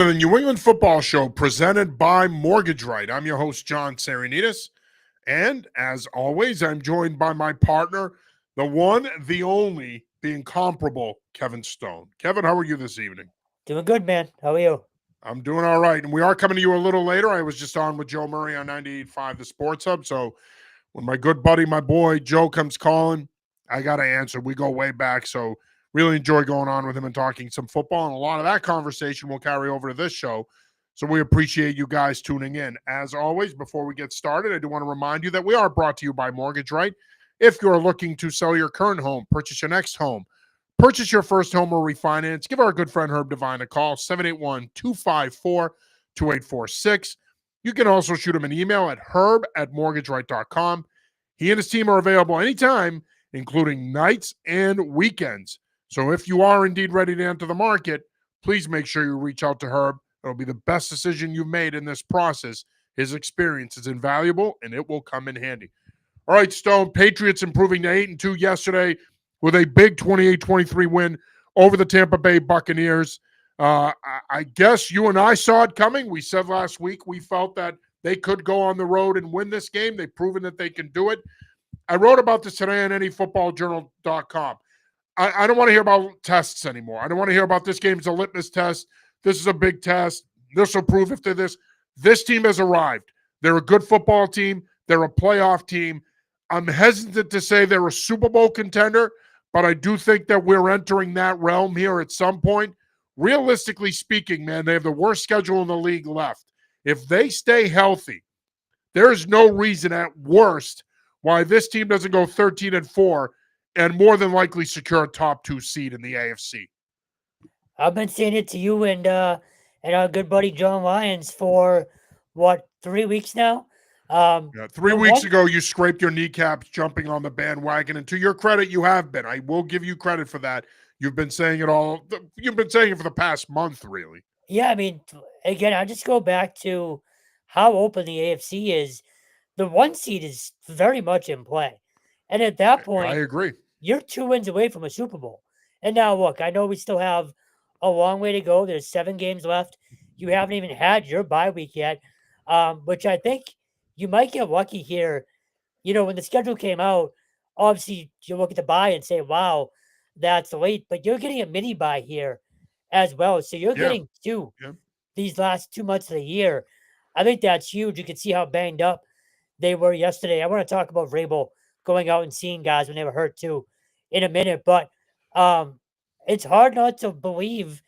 The New England Football Show presented by Mortgage Right. I'm your host, John Sarianides. And as always, I'm joined by my partner, the one, the only, the incomparable Kevin Stone. Kevin, how are you this evening? Doing good, man. How are you? I'm doing all right. And we are coming to you a little later. I was just on with Joe Murray on 98.5 The Sports Hub. So when my good buddy, my boy, Joe comes calling, I got to answer. We go way back. So really enjoy going on with him and talking some football. And a lot of that conversation will carry over to this show. So we appreciate you guys tuning in. As always, before we get started, I do want to remind you that we are brought to you by Mortgage Right. If you're looking to sell your current home, purchase your next home, purchase your first home or refinance, give our good friend Herb Devine a call, 781-254-2846. You can also shoot him an email at herb@mortgageright.com. He and his team are available anytime, including nights and weekends. So if you are indeed ready to enter the market, please make sure you reach out to Herb. It'll be the best decision you've made in this process. His experience is invaluable, and it will come in handy. All right, Stone, Patriots improving to 8-2 yesterday with a big 28-23 win over the Tampa Bay Buccaneers. I guess you and I saw it coming. We said last week we felt that they could go on the road and win this game. They've proven that they can do it. I wrote about this today on anyfootballjournal.com. I don't want to hear about tests anymore. I don't want to hear about this game as a litmus test. This is a big test. This will prove if they're this. This team has arrived. They're a good football team. They're a playoff team. I'm hesitant to say they're a Super Bowl contender, but I do think that we're entering that realm here at some point. Realistically speaking, man, they have the worst schedule in the league left. If they stay healthy, there's no reason at worst why this team doesn't go 13-4 and more than likely secure a top 2 seed in the AFC. I've been saying it to you and our good buddy John Lyons for, 3 weeks now? 3 weeks ago, you scraped your kneecaps jumping on the bandwagon, and to your credit, you have been. I will give you credit for that. You've been saying it all. You've been saying it for the past month, really. Yeah, I mean, again, I just go back to how open the AFC is. The 1 seed is very much in play. And at that I point, agree. you're 2 wins away from a Super Bowl. And now, look, I know we still have a long way to go. There's 7 games left. You haven't even had your bye week yet, which I think you might get lucky here. You know, when the schedule came out, obviously you look at the bye and say, wow, that's late. But you're getting a mini bye here as well. So you're getting 2 these last 2 months of the year. I think that's huge. You can see how banged up they were yesterday. I want to talk about Vrabel going out and seeing guys when they were hurt too in a minute. But it's hard not to believe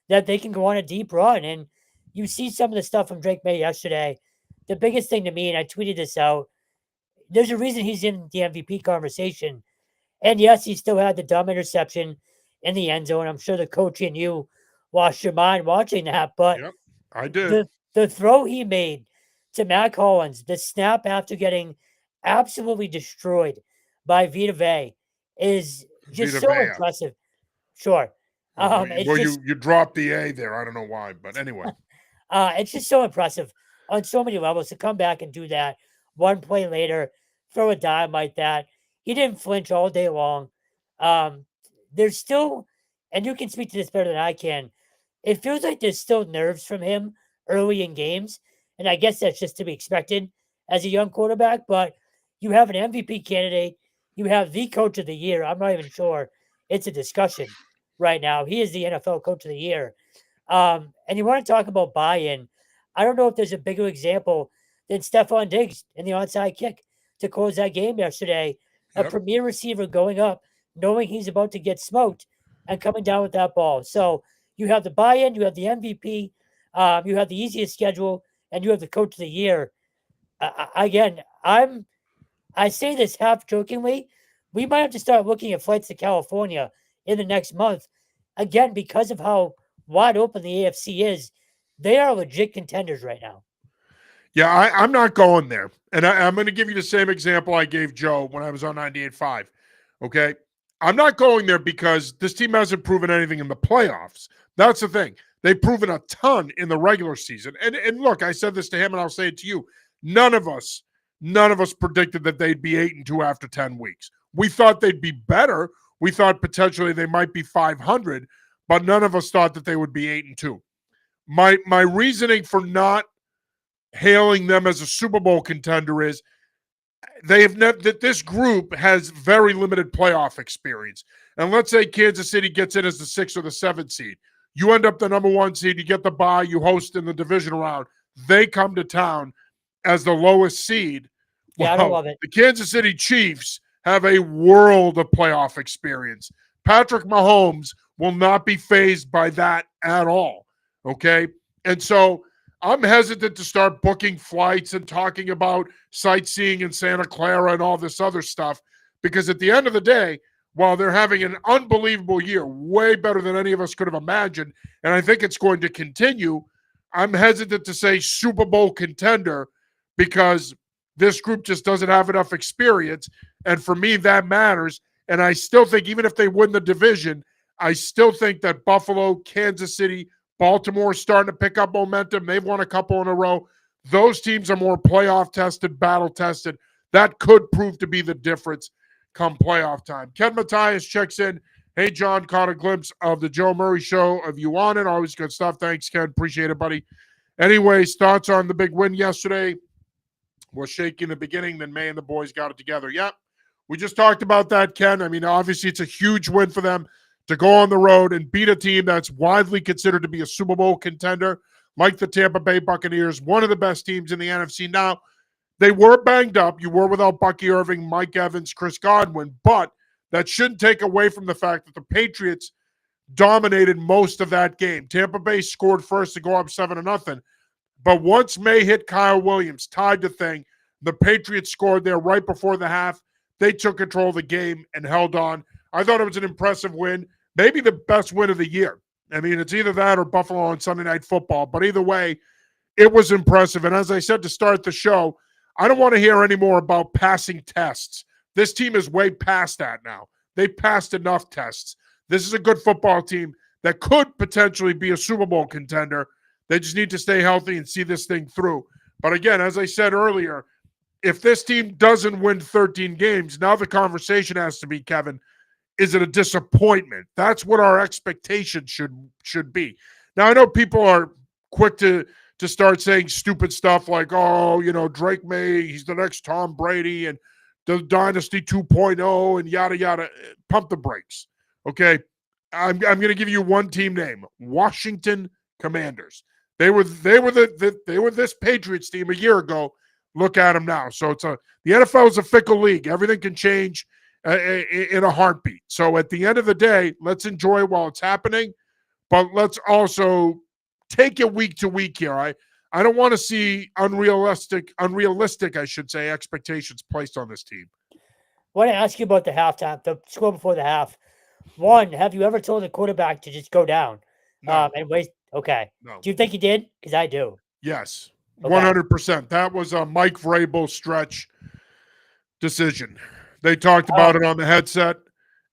that they can go on a deep run. And you see some of the stuff from Drake May yesterday. The biggest thing to me, and I tweeted this out, there's a reason he's in the MVP conversation. And yes, he still had the dumb interception in the end zone. I'm sure the coach and you lost your mind watching that. But I did. The throw he made to Mac Hollins, the snap after getting absolutely destroyed by Vita Vea, is just so impressive. Sure. You dropped the A there. I don't know why, but anyway. It's just so impressive on so many levels to come back and do that 1 play later, throw a dime like that. He didn't flinch all day long. There's still, and you can speak to this better than I can, it feels like there's still nerves from him early in games, and I guess that's just to be expected as a young quarterback, but you have an MVP candidate. You have the coach of the year. I'm not even sure it's a discussion right now. He is the NFL coach of the year. And you want to talk about buy-in. I don't know if there's a bigger example than Stephon Diggs in the onside kick to close that game yesterday. A premier receiver going up, knowing he's about to get smoked and coming down with that ball. So you have the buy-in, you have the MVP, you have the easiest schedule, and you have the coach of the year. Again, I say this half jokingly. We might have to start looking at flights to California in the next month. Again, because of how wide open the AFC is, they are legit contenders right now. Yeah, I'm not going there. And I'm going to give you the same example I gave Joe when I was on 98.5. Okay? I'm not going there because this team hasn't proven anything in the playoffs. That's the thing. They've proven a ton in the regular season. And look, I said this to him and I'll say it to you. None of us predicted that they'd be 8-2 after 10 weeks. We thought they'd be better. We thought potentially they might be 500, but none of us thought that they would be 8-2. my reasoning for not hailing them as a Super Bowl contender is they have that this group has very limited playoff experience. And let's say Kansas City gets in as the 6th or the 7th seed. You end up the number 1 seed, you get the bye, you host in the division round. They come to town as the lowest seed. Yeah, I don't love it. The Kansas City Chiefs have a world of playoff experience. Patrick Mahomes will not be fazed by that at all. Okay. And so I'm hesitant to start booking flights and talking about sightseeing in Santa Clara and all this other stuff, because at the end of the day, while they're having an unbelievable year, way better than any of us could have imagined, and I think it's going to continue, I'm hesitant to say Super Bowl contender because this group just doesn't have enough experience. And for me, that matters. And I still think even if they win the division, I still think that Buffalo, Kansas City, Baltimore starting to pick up momentum. They've won a couple in a row. Those teams are more playoff tested, battle tested. That could prove to be the difference come playoff time. Ken Matthias checks in. Hey, John, caught a glimpse of the Joe Murray show of you on it. Always good stuff. Thanks, Ken. Appreciate it, buddy. Anyways, thoughts on the big win yesterday? Was shaky in the beginning, then May and the boys got it together. Yep. We just talked about that, Ken. I mean, obviously it's a huge win for them to go on the road and beat a team that's widely considered to be a Super Bowl contender, like the Tampa Bay Buccaneers, one of the best teams in the NFC. Now, they were banged up. You were without Bucky Irving, Mike Evans, Chris Godwin, but that shouldn't take away from the fact that the Patriots dominated most of that game. Tampa Bay scored first to go up 7-0. But once May hit Kyle Williams, tied the thing, the Patriots scored there right before the half. They took control of the game and held on. I thought it was an impressive win, maybe the best win of the year. I mean, it's either that or Buffalo on Sunday Night Football. But either way, it was impressive. And as I said to start the show, I don't want to hear any more about passing tests. This team is way past that now. They passed enough tests. This is a good football team that could potentially be a Super Bowl contender. They just need to stay healthy and see this thing through. But again, as I said earlier, if this team doesn't win 13 games, now the conversation has to be, Kevin, is it a disappointment? That's what our expectation should be. Now, I know people are quick to start saying stupid stuff like, oh, you know, Drake May, he's the next Tom Brady and the Dynasty 2.0 and yada, yada. Pump the brakes, okay? I'm going to give you one team name, Washington Commanders. They were this Patriots team a year ago. Look at them now. So the NFL is a fickle league. Everything can change in a heartbeat. So at the end of the day, let's enjoy it while it's happening, but let's also take it week to week here. I don't want to see unrealistic, I should say, expectations placed on this team. I want to ask you about the score before the half. One, have you ever told a quarterback to just go down? No. And waste? Okay. No. Do you think he did? Because I do. Yes, Okay. 100%. That was a Mike Vrabel stretch decision. They talked about it on the headset,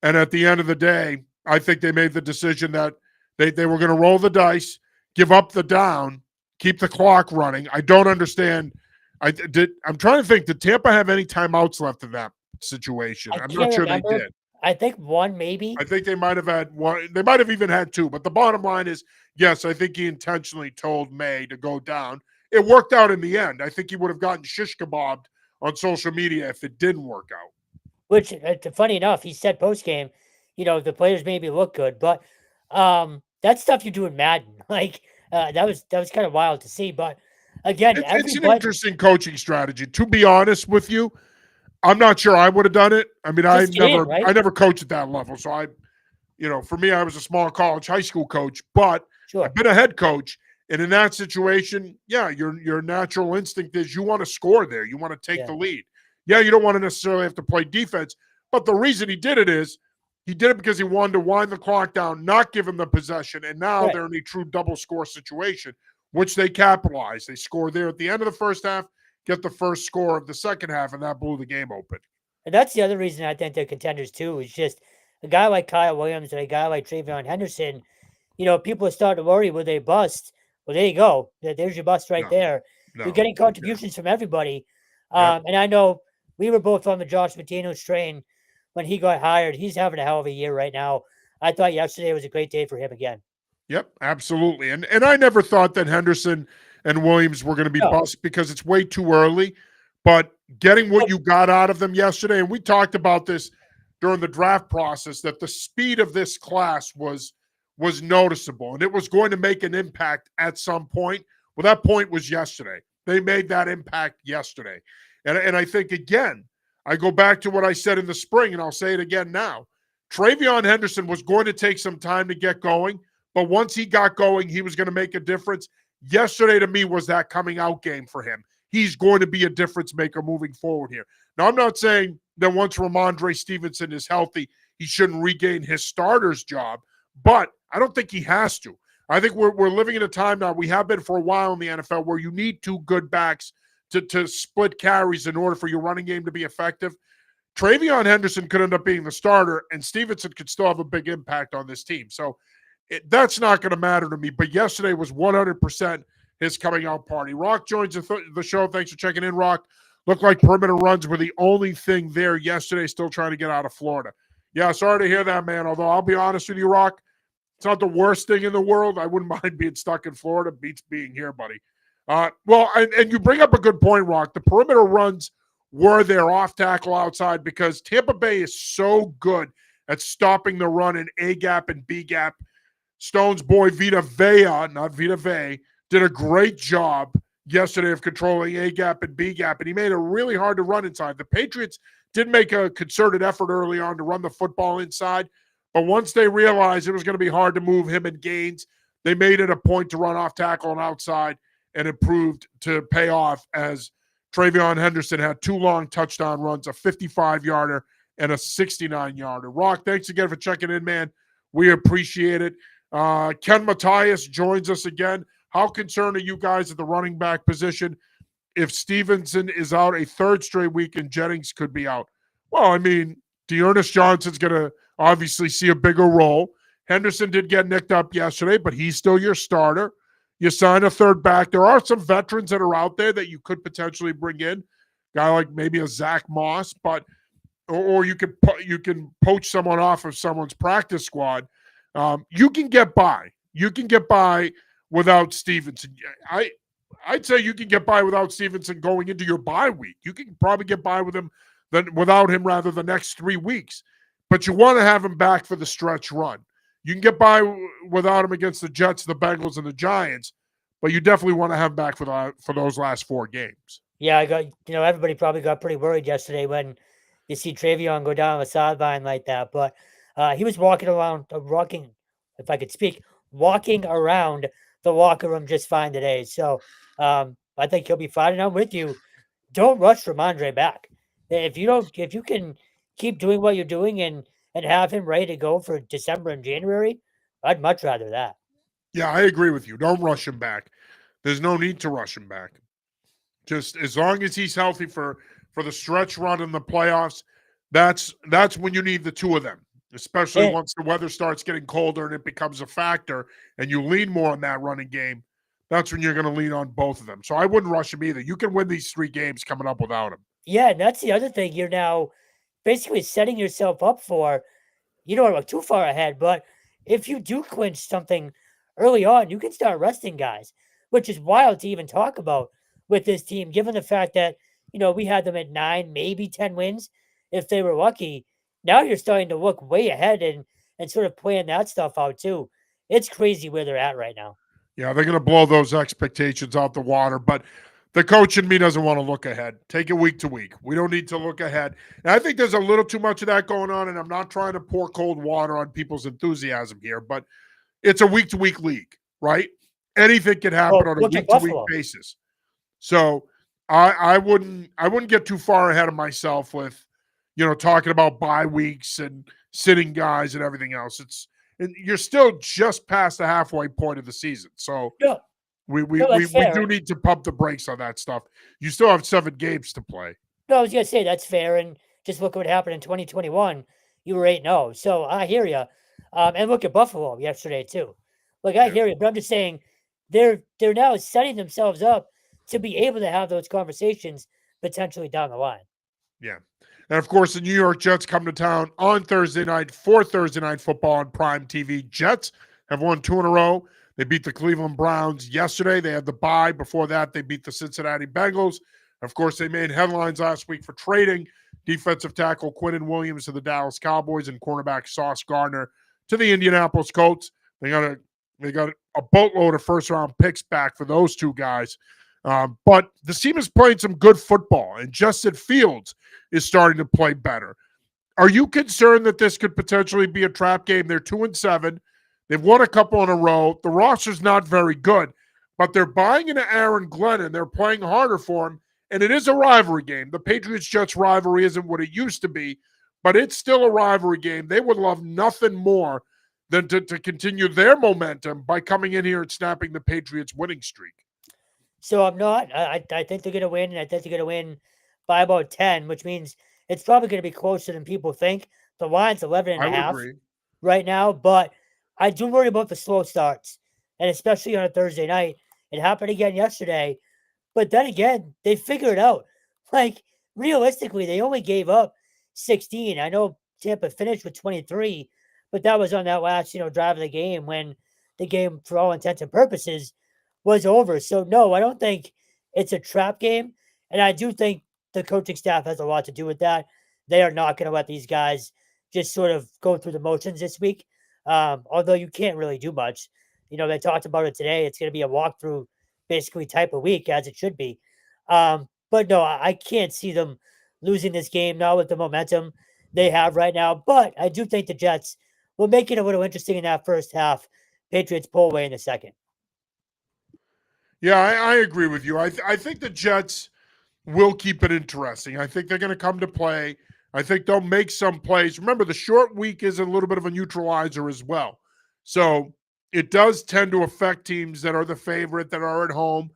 and at the end of the day, I think they made the decision that they were going to roll the dice, give up the down, keep the clock running. I don't understand. I'm trying to think, did Tampa have any timeouts left in that situation? I'm not sure they did. I think one, maybe. I think they might have had one. They might have even had two. But the bottom line is, yes, I think he intentionally told May to go down. It worked out in the end. I think he would have gotten shish kebabbed on social media if it didn't work out. Which, funny enough, he said post-game, you know, the players maybe look good. But that's stuff you do in Madden. Like, that was kind of wild to see. But, again, it's an interesting coaching strategy. To be honest with you, I'm not sure I would have done it. I mean, I never coached at that level. So for me, I was a small college, high school coach, but sure. I've been a head coach. And in that situation, yeah, your natural instinct is you want to score there. You want to take the lead. Yeah, you don't want to necessarily have to play defense. But the reason he did it because he wanted to wind the clock down, not give him the possession. And now they're in a true double score situation, which they capitalized. They scored there at the end of the first half, get the first score of the second half, and that blew the game open. And that's the other reason I think they're contenders too, is just a guy like Kyle Williams and a guy like Travion Henderson, you know, people are starting to worry, will they bust? Well, there you go. There's your bust right there. You're getting contributions from everybody. And I know we were both on the Josh McDaniels train when he got hired. He's having a hell of a year right now. I thought yesterday was a great day for him again. Yep, absolutely. And I never thought that Henderson and Williams were going to be No, bust because it's way too early. But getting what but you got out of them yesterday, and we talked about this during the draft process, that the speed of this class was noticeable and it was going to make an impact at some point. Well, that point was yesterday. They made that impact yesterday. And I think, again, I go back to what I said in the spring, and I'll say it again now. Travion Henderson was going to take some time to get going, but once he got going, he was going to make a difference. Yesterday, to me, was that coming out game for him. He's going to be a difference maker moving forward here. Now, I'm not saying that once Ramondre Stevenson is healthy, he shouldn't regain his starter's job, but I don't think he has to. I think we're living in a time now, we have been for a while in the NFL, where you need two good backs to split carries in order for your running game to be effective. Travion Henderson could end up being the starter, and Stevenson could still have a big impact on this team. So that's not going to matter to me. But yesterday was 100% his coming out party. Rock joins the show. Thanks for checking in, Rock. Looked like perimeter runs were the only thing there yesterday, still trying to get out of Florida. Yeah, sorry to hear that, man. Although I'll be honest with you, Rock, it's not the worst thing in the world. I wouldn't mind being stuck in Florida. Beats being here, buddy. And you bring up a good point, Rock. The perimeter runs were their off tackle outside because Tampa Bay is so good at stopping the run in A gap and B gap. Stone's boy Vita Vea, not Vita Vea, did a great job yesterday of controlling A gap and B gap, and he made it really hard to run inside. The Patriots did make a concerted effort early on to run the football inside, but once they realized it was going to be hard to move him and Gaines, they made it a point to run off tackle and outside, and it proved to pay off as Travion Henderson had two long touchdown runs, a 55-yarder and a 69-yarder. Rock, thanks again for checking in, man. We appreciate it. Ken Matthias joins us again. How concerned are you guys at the running back position if Stevenson is out a third straight week and Jennings could be out? Well, I mean, Dearness Johnson's going to obviously see a bigger role. Henderson did get nicked up yesterday, but he's still your starter. You sign a third back. There are some veterans that are out there that you could potentially bring in. Guy like maybe a Zach Moss, but or you can poach someone off of someone's practice squad. You can get by. You can get by without Stevenson. I'd say you can get by without Stevenson going into your bye week. You can probably get by with him without him rather the next 3 weeks. But you want to have him back for the stretch run. You can get by without him against the Jets, the Bengals, and the Giants, but you definitely want to have him back for those last 4 games. Yeah, everybody probably got pretty worried yesterday when you see Travion go down the sideline like that. But he was walking around the locker room just fine today. So I think he'll be fine. And I'm with you. Don't rush Ramondre back. If you can keep doing what you're doing and have him ready to go for December and January, I'd much rather that. Yeah, I agree with you. Don't rush him back. There's no need to rush him back. Just as long as he's healthy for the stretch run in the playoffs, that's when you need the two of them, especially once the weather starts getting colder and it becomes a factor and you lean more on that running game. That's when you're going to lean on both of them. So I wouldn't rush him either. You can win these 3 games coming up without him. Yeah, and that's the other thing. You're now basically setting yourself up for, you don't want to look too far ahead, but if you do clinch something early on, you can start resting guys, which is wild to even talk about with this team, given the fact that, we had them at 9, maybe 10 wins if they were lucky. Now you're starting to look way ahead and sort of plan that stuff out too. It's crazy where they're at right now. Yeah, they're going to blow those expectations out the water, but the coach in me doesn't want to look ahead. Take it week to week. We don't need to look ahead. And I think there's a little too much of that going on, and I'm not trying to pour cold water on people's enthusiasm here, but it's a week-to-week league, right? Anything can happen on a week-to-week basis. So I wouldn't get too far ahead of myself with, talking about bye weeks and sitting guys and everything else. And you're still just past the halfway point of the season. So yeah. We do need to pump the brakes on that stuff. You still have 7 games to play. No, I was going to say that's fair. And just look what happened in 2021. You were 8-0. So I hear you. And look at Buffalo yesterday too. Look, I hear you, but I'm just saying they're now setting themselves up to be able to have those conversations potentially down the line. Yeah. And of course, the New York Jets come to town on Thursday night for Thursday Night Football on Prime TV. Jets have won 2 in a row. They beat the Cleveland Browns yesterday. They had the bye. Before that, they beat the Cincinnati Bengals. Of course, they made headlines last week for trading defensive tackle Quinnen Williams to the Dallas Cowboys and cornerback Sauce Gardner to the Indianapolis Colts. They got a boatload of first-round picks back for those two guys. But the team is playing some good football, and Justin Fields is starting to play better. Are you concerned that this could potentially be a trap game? They're 2-7. They've won a couple in a row. The roster's not very good, but they're buying into Aaron Glenn, and they're playing harder for him. And it is a rivalry game. The Patriots-Jets rivalry isn't what it used to be, but it's still a rivalry game. They would love nothing more than to continue their momentum by coming in here and snapping the Patriots' winning streak. So I'm not. I think they're going to win, and I think they're going to win by about 10, which means it's probably going to be closer than people think. The line's 11 and I a would half agree. right now, but I do worry about the slow starts, and especially on a Thursday night. It happened again yesterday, but then again, they figured it out. Like, realistically, they only gave up 16. I know Tampa finished with 23, but that was on that last, drive of the game when the game, for all intents and purposes, was over. So, no, I don't think it's a trap game. And I do think the coaching staff has a lot to do with that. They are not going to let these guys just sort of go through the motions this week. Although you can't really do much. They talked about it today. It's going to be a walkthrough basically type of week, as it should be. But no, I can't see them losing this game now with the momentum they have right now. But I do think the Jets will make it a little interesting in that first half. Patriots pull away in the second. Yeah, I agree with you. I think the Jets will keep it interesting. I think they're going to come to play. I think they'll make some plays. Remember, the short week is a little bit of a neutralizer as well. So it does tend to affect teams that are the favorite, that are at home,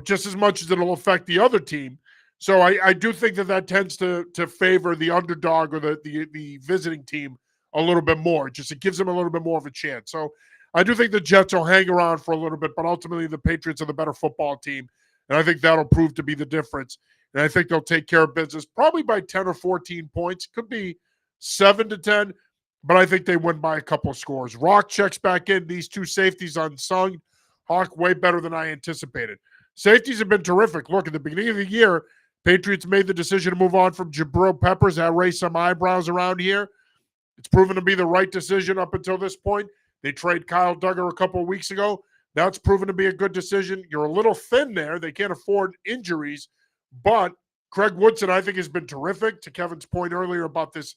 just as much as it'll affect the other team. So I do think that tends to favor the underdog or the visiting team a little bit more. It gives them a little bit more of a chance. So I do think the Jets will hang around for a little bit, but ultimately the Patriots are the better football team. And I think that'll prove to be the difference. And I think they'll take care of business probably by 10 or 14 points. Could be 7-10, but I think they win by a couple of scores. Rock checks back in. These two safeties unsung. Hawk way better than I anticipated. Safeties have been terrific. Look, at the beginning of the year, Patriots made the decision to move on from Jabril Peppers. That raised some eyebrows around here. It's proven to be the right decision up until this point. They trade Kyle Duggar a couple of weeks ago. That's proven to be a good decision. You're a little thin there. They can't afford injuries. But Craig Woodson, I think, has been terrific, to Kevin's point earlier about this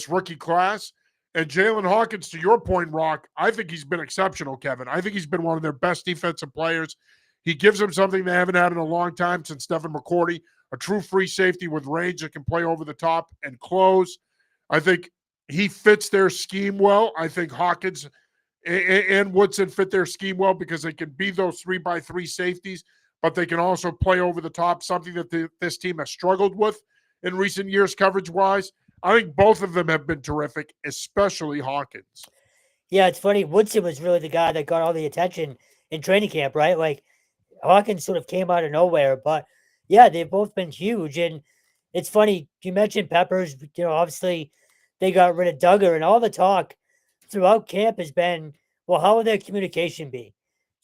rookie class. And Jalen Hawkins, to your point, Rock, I think he's been exceptional, Kevin. I think he's been one of their best defensive players. He gives them something they haven't had in a long time since Stephen McCourty, a true free safety with range that can play over the top and close. I think he fits their scheme well. I think Hawkins and Woodson fit their scheme well because they can be those 3x3 safeties, but they can also play over the top, something that this team has struggled with in recent years coverage-wise. I think both of them have been terrific, especially Hawkins. Yeah, it's funny. Woodson was really the guy that got all the attention in training camp, right? Like, Hawkins sort of came out of nowhere, but yeah, they've both been huge. And it's funny, you mentioned Peppers, obviously they got rid of Duggar, and all the talk throughout camp has been, well, how will their communication be?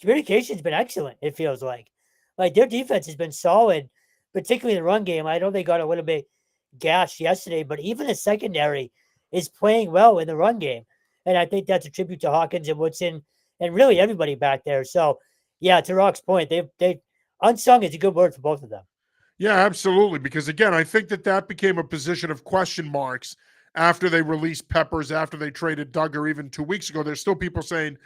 Communication's been excellent, it feels like. Like, their defense has been solid, particularly in the run game. I know they got a little bit gashed yesterday, but even the secondary is playing well in the run game. And I think that's a tribute to Hawkins and Woodson and really everybody back there. So, yeah, to Rock's point, they unsung is a good word for both of them. Yeah, absolutely. Because, again, I think that became a position of question marks after they released Peppers, after they traded Duggar even 2 weeks ago. There's still people saying,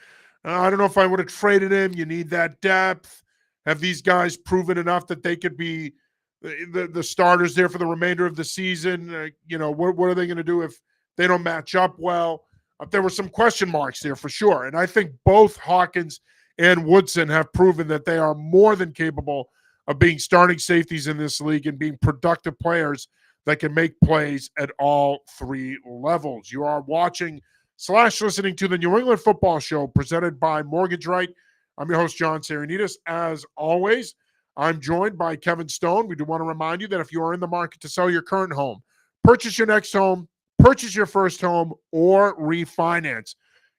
I don't know if I would have traded him. You need that depth. Have these guys proven enough that they could be the starters there for the remainder of the season? What are they going to do if they don't match up well? There were some question marks there for sure. And I think both Hawkins and Woodson have proven that they are more than capable of being starting safeties in this league and being productive players that can make plays at all three levels. You are watching / listening to the New England Football Show presented by Mortgage Right. I'm your host, John Sarianides. As always, I'm joined by Kevin Stone. We do want to remind you that if you are in the market to sell your current home, purchase your next home, purchase your first home, or refinance,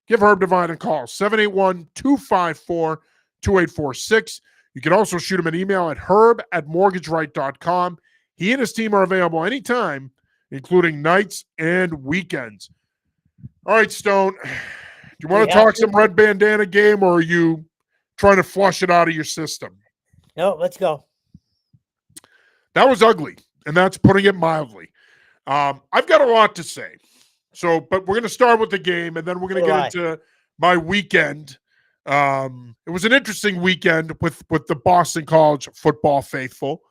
give Herb Devine a call, 781-254-2846. You can also shoot him an email at herb@mortgageright.com. He and his team are available anytime, including nights and weekends. All right, Stone, do you want to talk some Red Bandana game, or are you trying to flush it out of your system? No, let's go. That was ugly, and that's putting it mildly. I've got a lot to say. But we're going to start with the game, and then we're going to get into my weekend. It was an interesting weekend with the Boston College football faithful.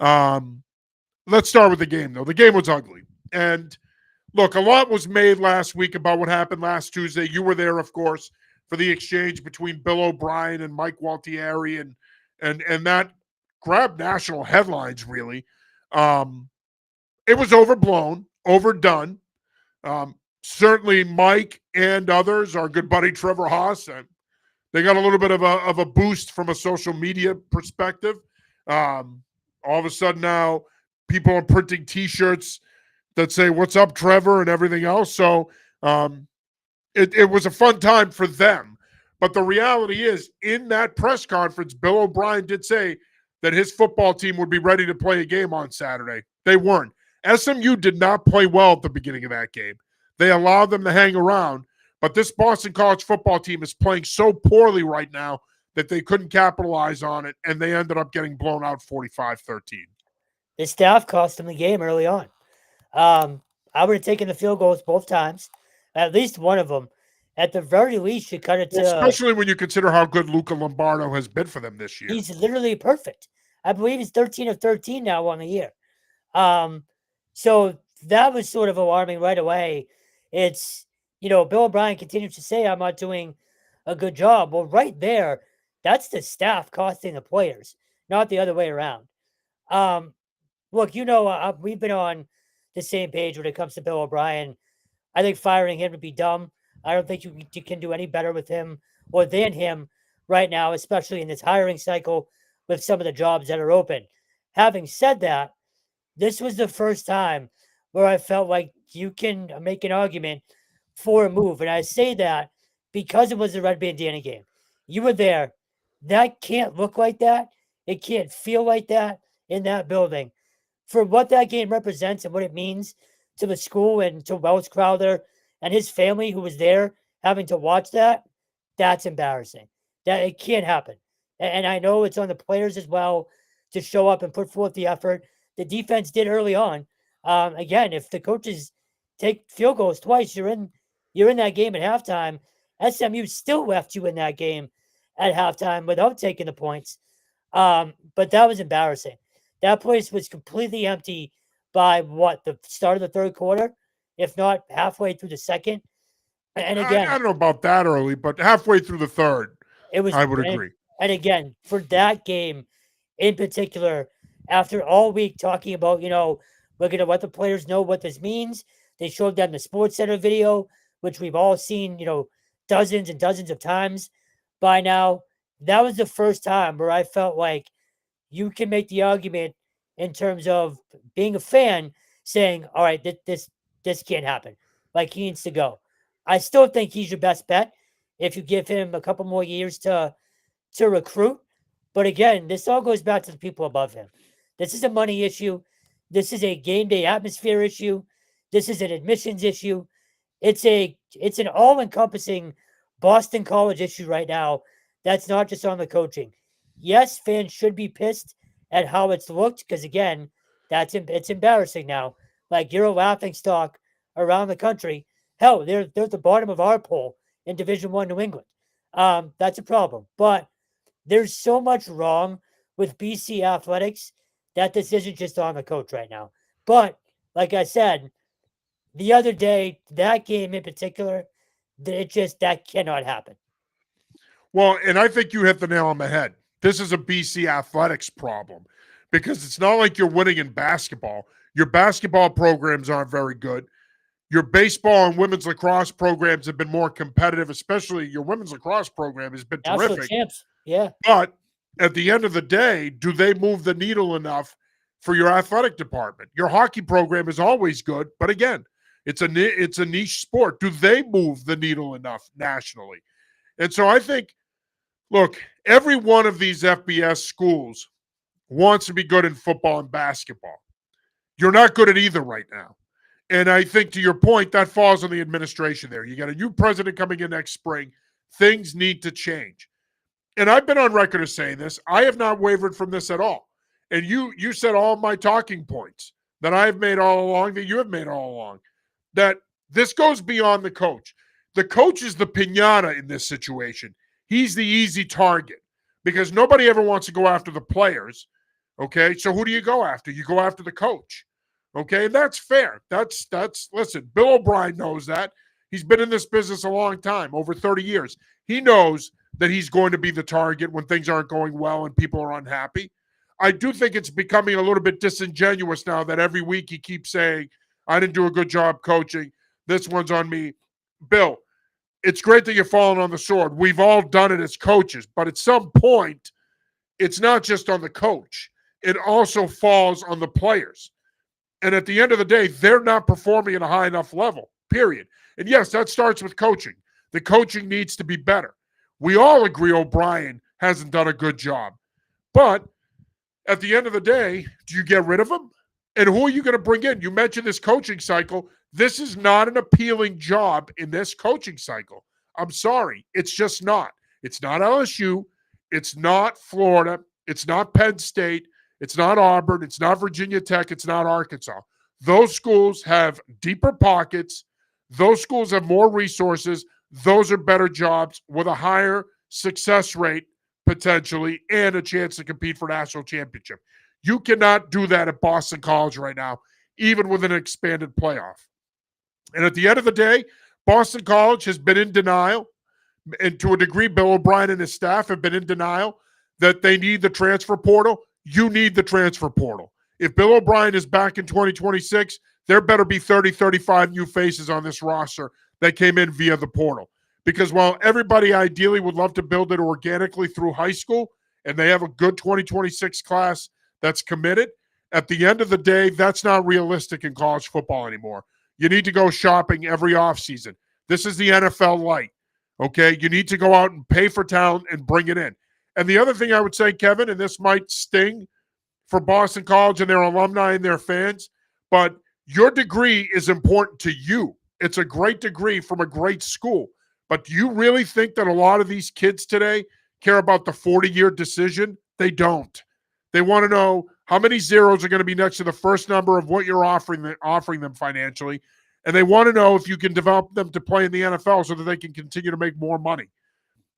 Let's start with the game, though. The game was ugly. And, look, a lot was made last week about what happened last Tuesday. You were there, of course, for the exchange between Bill O'Brien and Mike Gualtieri, and that grabbed national headlines, really. It was overblown, overdone. Certainly Mike and others, our good buddy Trevor Haas, they got a little bit of a boost from a social media perspective. All of a sudden now people are printing T-shirts that say, "What's up, Trevor?" and everything else. So it was a fun time for them. But the reality is, in that press conference, Bill O'Brien did say that his football team would be ready to play a game on Saturday. They weren't. SMU did not play well at the beginning of that game. They allowed them to hang around, but this Boston College football team is playing so poorly right now that they couldn't capitalize on it, and they ended up getting blown out 45-13. The staff cost them the game early on. I would have taken the field goals both times, at least one of them. At the very least, you cut it to... Especially when you consider how good Luca Lombardo has been for them this year. He's literally perfect. I believe he's 13 of 13 now on the year. So that was sort of alarming right away. It's, Bill O'Brien continues to say, "I'm not doing a good job." Well, right there, that's the staff costing the players, not the other way around. Look, we've been on the same page when it comes to Bill O'Brien. I think firing him would be dumb. I don't think you can do any better with him or than him right now, especially in this hiring cycle with some of the jobs that are open. Having said that, this was the first time where I felt like you can make an argument for a move. And I say that because it was the Red Bandana game. You were there. That can't look like that. It can't feel like that in that building. For what that game represents and what it means to the school and to Wells Crowther and his family who was there having to watch that, that's embarrassing. That it can't happen. And I know it's on the players as well to show up and put forth the effort. The defense did early on. Again, if the coaches take field goals twice, you're in that game at halftime. SMU still left you in that game at halftime without taking the points. But that was embarrassing. That place was completely empty by the start of the third quarter, if not halfway through the second. And again, I don't know about that early, but halfway through the third, I would agree. And again, for that game in particular, after all week talking about, we're going to let the players know what this means. They showed them the Sports Center video, which we've all seen, dozens and dozens of times by now. That was the first time where I felt like you can make the argument in terms of being a fan saying, all right, this can't happen. Like, he needs to go. I still think he's your best bet if you give him a couple more years to recruit. But again, this all goes back to the people above him. This is a money issue. This is a game day atmosphere issue. This is an admissions issue. It's an all-encompassing Boston College issue right now. That's not just on the coaching. Yes, fans should be pissed at how it's looked because, again, it's embarrassing now. Like, you're a laughingstock around the country. Hell, they're at the bottom of our poll in Division I New England. That's a problem. But there's so much wrong with BC athletics that this isn't just on the coach right now. But like I said, the other day, that game in particular, that cannot happen. Well, and I think you hit the nail on the head. This is a BC athletics problem because it's not like you're winning in basketball. Your basketball programs aren't very good. Your baseball and women's lacrosse programs have been more competitive, especially your women's lacrosse program has been terrific. Champs. Yeah. But at the end of the day, do they move the needle enough for your athletic department? Your hockey program is always good, but again, It's a niche sport. Do they move the needle enough nationally? And so I think, look, every one of these FBS schools wants to be good in football and basketball. You're not good at either right now. And I think, to your point, that falls on the administration there. You got a new president coming in next spring. Things need to change. And I've been on record as saying this. I have not wavered from this at all. And you said all my talking points that I've made all along, that you have made all along, that this goes beyond the coach. The coach is the piñata in this situation. He's the easy target because nobody ever wants to go after the players. Okay, so who do you go after? You go after the coach. Okay, and that's fair. That's listen, Bill O'Brien knows that. He's been in this business a long time, over 30 years. He knows that he's going to be the target when things aren't going well and people are unhappy. I do think it's becoming a little bit disingenuous now that every week he keeps saying, I didn't do a good job coaching. This one's on me. Bill, it's great that you're falling on the sword. We've all done it as coaches, but at some point, it's not just on the coach. It also falls on the players. And at the end of the day, they're not performing at a high enough level, period. And yes, that starts with coaching. The coaching needs to be better. We all agree O'Brien hasn't done a good job. But at the end of the day, do you get rid of him? And who are you going to bring in? You mentioned this coaching cycle. This is not an appealing job in this coaching cycle. I'm sorry. It's just not. It's not LSU. It's not Florida. It's not Penn State. It's not Auburn. It's not Virginia Tech. It's not Arkansas. Those schools have deeper pockets. Those schools have more resources. Those are better jobs with a higher success rate potentially and a chance to compete for national championship. You cannot do that at Boston College right now, even with an expanded playoff. And at the end of the day, Boston College has been in denial. And to a degree, Bill O'Brien and his staff have been in denial that they need the transfer portal. You need the transfer portal. If Bill O'Brien is back in 2026, there better be 30, 35 new faces on this roster that came in via the portal. Because while everybody ideally would love to build it organically through high school, and they have a good 2026 class that's committed, at the end of the day, that's not realistic in college football anymore. You need to go shopping every offseason. This is the NFL light, okay? You need to go out and pay for talent and bring it in. And the other thing I would say, Kevin, and this might sting for Boston College and their alumni and their fans, but your degree is important to you. It's a great degree from a great school. But do you really think that a lot of these kids today care about the 40-year decision? They don't. They want to know how many zeros are going to be next to the first number of what you're offering them financially. And they want to know if you can develop them to play in the NFL so that they can continue to make more money.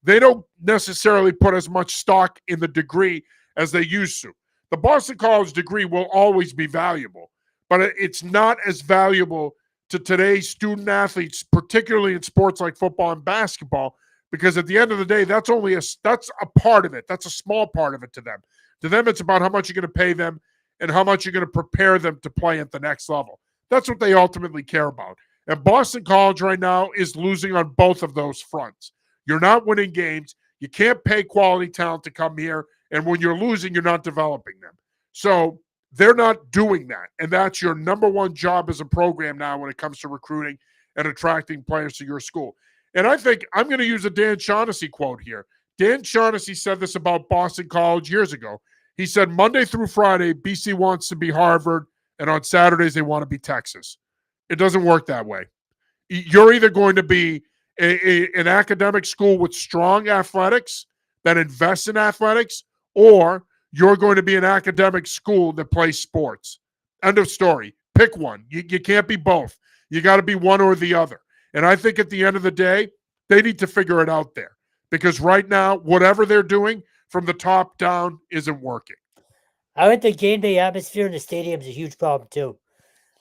They don't necessarily put as much stock in the degree as they used to. The Boston College degree will always be valuable, but it's not as valuable to today's student athletes, particularly in sports like football and basketball, because at the end of the day, that's a part of it. That's a small part of it to them. To them, it's about how much you're going to pay them and how much you're going to prepare them to play at the next level. That's what they ultimately care about. And Boston College right now is losing on both of those fronts. You're not winning games. You can't pay quality talent to come here. And when you're losing, you're not developing them. So they're not doing that. And that's your number one job as a program now when it comes to recruiting and attracting players to your school. And I think I'm going to use a Dan Shaughnessy quote here. Dan Shaughnessy said this about Boston College years ago. He said, Monday through Friday, BC wants to be Harvard, and on Saturdays, they want to be Texas. It doesn't work that way. You're either going to be an academic school with strong athletics that invests in athletics, or you're going to be an academic school that plays sports. End of story. Pick one. You can't be both. You got to be one or the other. And I think at the end of the day, they need to figure it out there. Because right now, whatever they're doing from the top down isn't working. I think the game day atmosphere in the stadium is a huge problem too.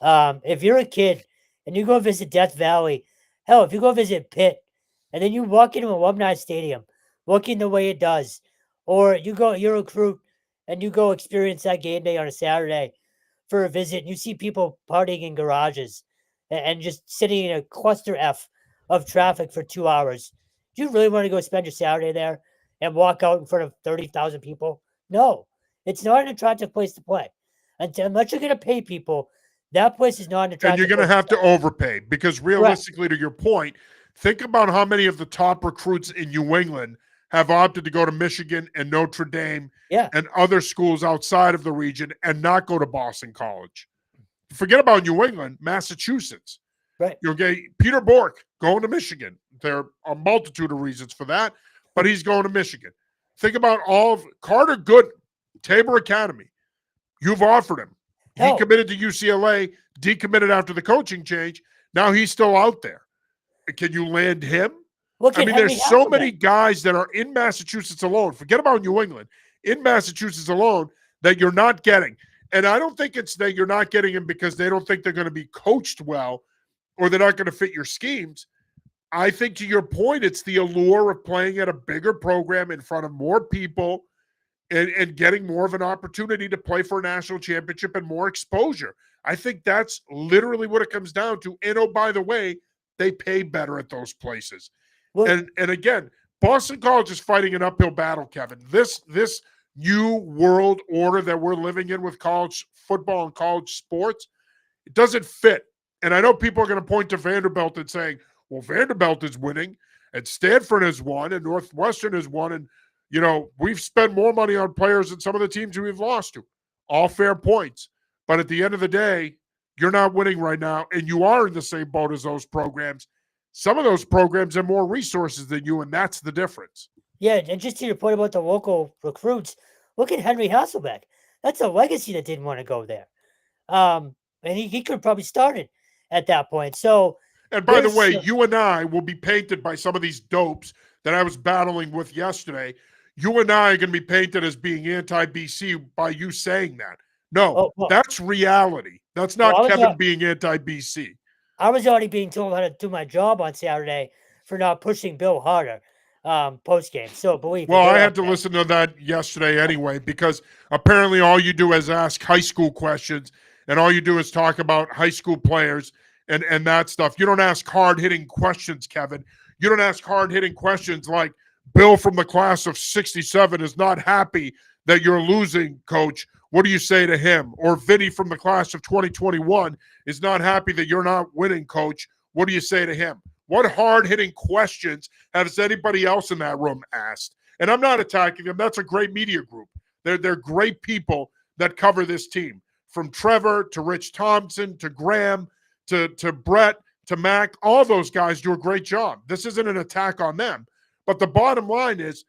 If you're a kid and you go visit Death Valley, hell, if you go visit Pitt, and then you walk into Alumni Stadium, looking the way it does, or you're a recruit and you go experience that game day on a Saturday for a visit, and you see people partying in garages and just sitting in a cluster F of traffic for 2 hours. Do you really want to go spend your Saturday there and walk out in front of 30,000 people? No, it's not an attractive place to play. Unless you're going to pay people That place is not an And attractive you're going to place have to overpay because Correct. realistically, to your point, think about how many of the top recruits in New England have opted to go to Michigan and Notre Dame Yeah. and other schools outside of the region and not go to Boston College. Forget about New England, Massachusetts. Right. You'll get Peter Bork going to Michigan. There are a multitude of reasons for that, but he's going to Michigan. Think about all of Carter Gooden, Tabor Academy. You've offered him. He Hell, committed to UCLA, decommitted after the coaching change. Now he's still out there. Can you land him? look I at mean, Henry there's so Hasselbeck. many guys that are in Massachusetts alone. Forget about New England. In Massachusetts alone that you're not getting. And I don't think it's that you're not getting them because they don't think they're going to be coached well or they're not going to fit your schemes. I think to your point, it's the allure of playing at a bigger program in front of more people and getting more of an opportunity to play for a national championship and more exposure. I think that's literally what it comes down to. And oh, by the way, they pay better at those places. Well, And again, Boston College is fighting an uphill battle, Kevin. This new world order that we're living in with college football and college sports, it doesn't fit. And I know people are going to point to Vanderbilt and saying, well, Vanderbilt is winning, and Stanford has won, and Northwestern has won, and we've spent more money on players than some of the teams we've lost to. All fair points. But at the end of the day, you're not winning right now, and you are in the same boat as those programs. Some of those programs have more resources than you, and that's the difference. yeah, and just to your point about the local recruits, look at Henry Hasselbeck. That's a legacy that didn't want to go there. And he could have probably started at that point. So, and by the way, you and I will be painted by some of these dopes that I was battling with yesterday. You and I are going to be painted as being anti-BC by you saying that. No, that's reality. That's not Kevin being anti-BC. I was already being told how to do my job on Saturday for not pushing Bill harder post-game. So believe me. Well, I had to listen to that yesterday anyway because apparently all you do is ask high school questions and all you do is talk about high school players and that stuff. You don't ask hard-hitting questions, Kevin. You don't ask hard-hitting questions like Bill from the class of 67 is not happy that you're losing, coach. What do you say to him? Or Vinny from the class of 2021 is not happy that you're not winning, coach. What do you say to him? What hard-hitting questions has anybody else in that room asked? And I'm not attacking them. That's a great media group. They're great people that cover this team. From Trevor to Rich Thompson to Graham to Brett to Mac, all those guys do a great job. This isn't an attack on them. But the bottom line is,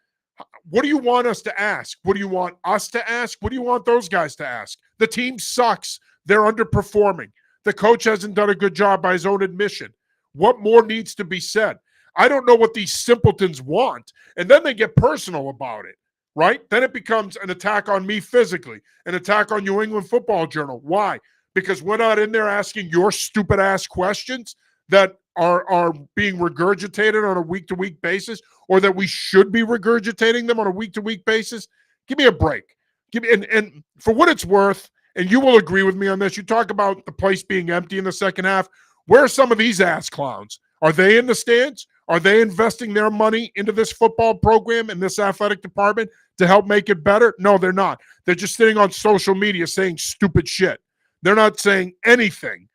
what do you want us to ask? What do you want us to ask? What do you want those guys to ask? The team sucks. They're underperforming. The coach hasn't done a good job by his own admission. What more needs to be said? I don't know what these simpletons want. And then they get personal about it, right? Then it becomes an attack on me physically, an attack on New England Football Journal. Why? Because we're not in there asking your stupid ass questions that are being regurgitated on a week-to-week basis, or that we should be regurgitating them on a week-to-week basis. Give me a break. Give me and for what it's worth, and you will agree with me on this, you talk about the place being empty in the second half. Where are some of these ass clowns? Are they in the stands? Are they investing their money into this football program and this athletic department to help make it better? No, they're not. They're just sitting on social media saying stupid shit. They're not saying anything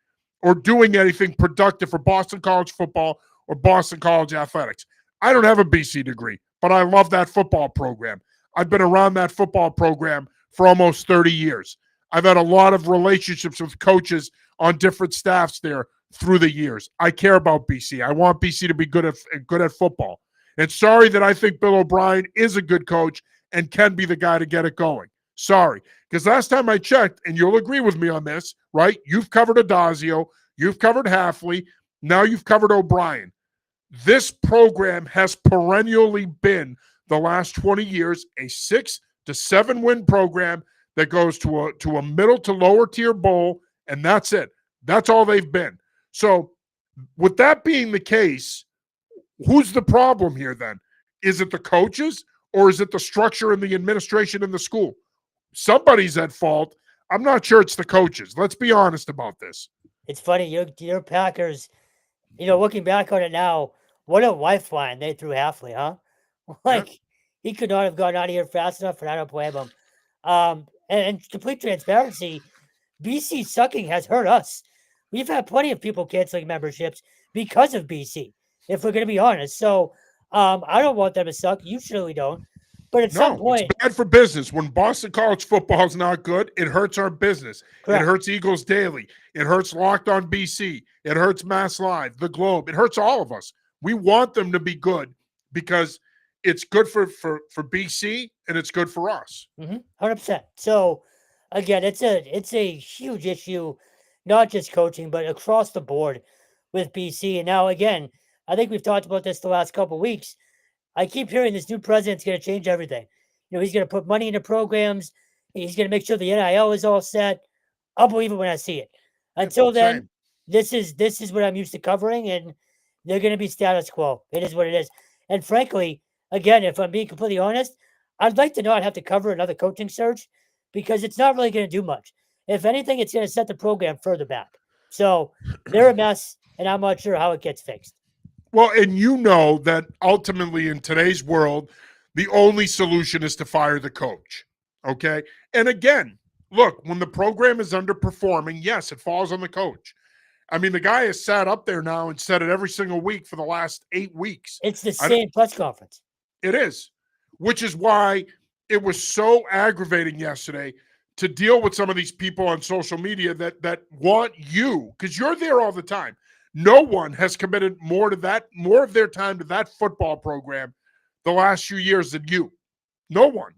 or doing anything productive for Boston College football or Boston College athletics. I don't have a BC degree, but I love that football program. I've been around that football program for almost 30 years. I've had a lot of relationships with coaches on different staffs there through the years. I care about BC. I want BC to be good at football. And sorry that I think Bill O'Brien is a good coach and can be the guy to get it going. Sorry. Because last time I checked, and you'll agree with me on this, right? You've covered Adazio. You've covered Halfley. Now you've covered O'Brien. This program has perennially been, the last 20 years, a 6 to 7 win program that goes to a middle to lower tier bowl, and that's it. That's all they've been. So with that being the case, who's the problem here then? Is it the coaches or is it the structure and the administration in the school? Somebody's at fault. I'm not sure it's the coaches. Let's be honest about this. It's funny, your Packers, looking back on it now, what a lifeline they threw Halfley, huh? Like, he could not have gotten out of here fast enough for that to blame him. And complete transparency, BC sucking has hurt us. We've had plenty of people canceling memberships because of BC, if we're going to be honest. So I don't want them to suck. You surely don't. But at some No, it's point, bad for business. When Boston College football is not good, it hurts our business. correct. It hurts Eagles Daily. It hurts Locked on BC. It hurts Mass Live, The Globe. It hurts all of us. We want them to be good because it's good for BC and it's good for us. 100%. So again, it's a huge issue, not just coaching, but across the board with BC. And now again, I think we've talked about this the last couple of weeks. I keep hearing this new president's going to change everything. He's going to put money into programs. He's going to make sure the NIL is all set. I'll believe it when I see it. Until then, this is what I'm used to covering, and they're going to be status quo. It is what it is. And frankly, again, if I'm being completely honest, I'd like to not have to cover another coaching search because it's not really going to do much. If anything, it's going to set the program further back. So they're a mess, and I'm not sure how it gets fixed. Well, and you know that ultimately in today's world, the only solution is to fire the coach. Okay. And again, look, when the program is underperforming, yes, it falls on the coach. I mean, the guy has sat up there now and said it every single week for the last 8 weeks. It's the same press conference. It is, which is why it was so aggravating yesterday to deal with some of these people on social media that want you, because you're there all the time. No one has committed more of their time to that football program the last few years than you. No one.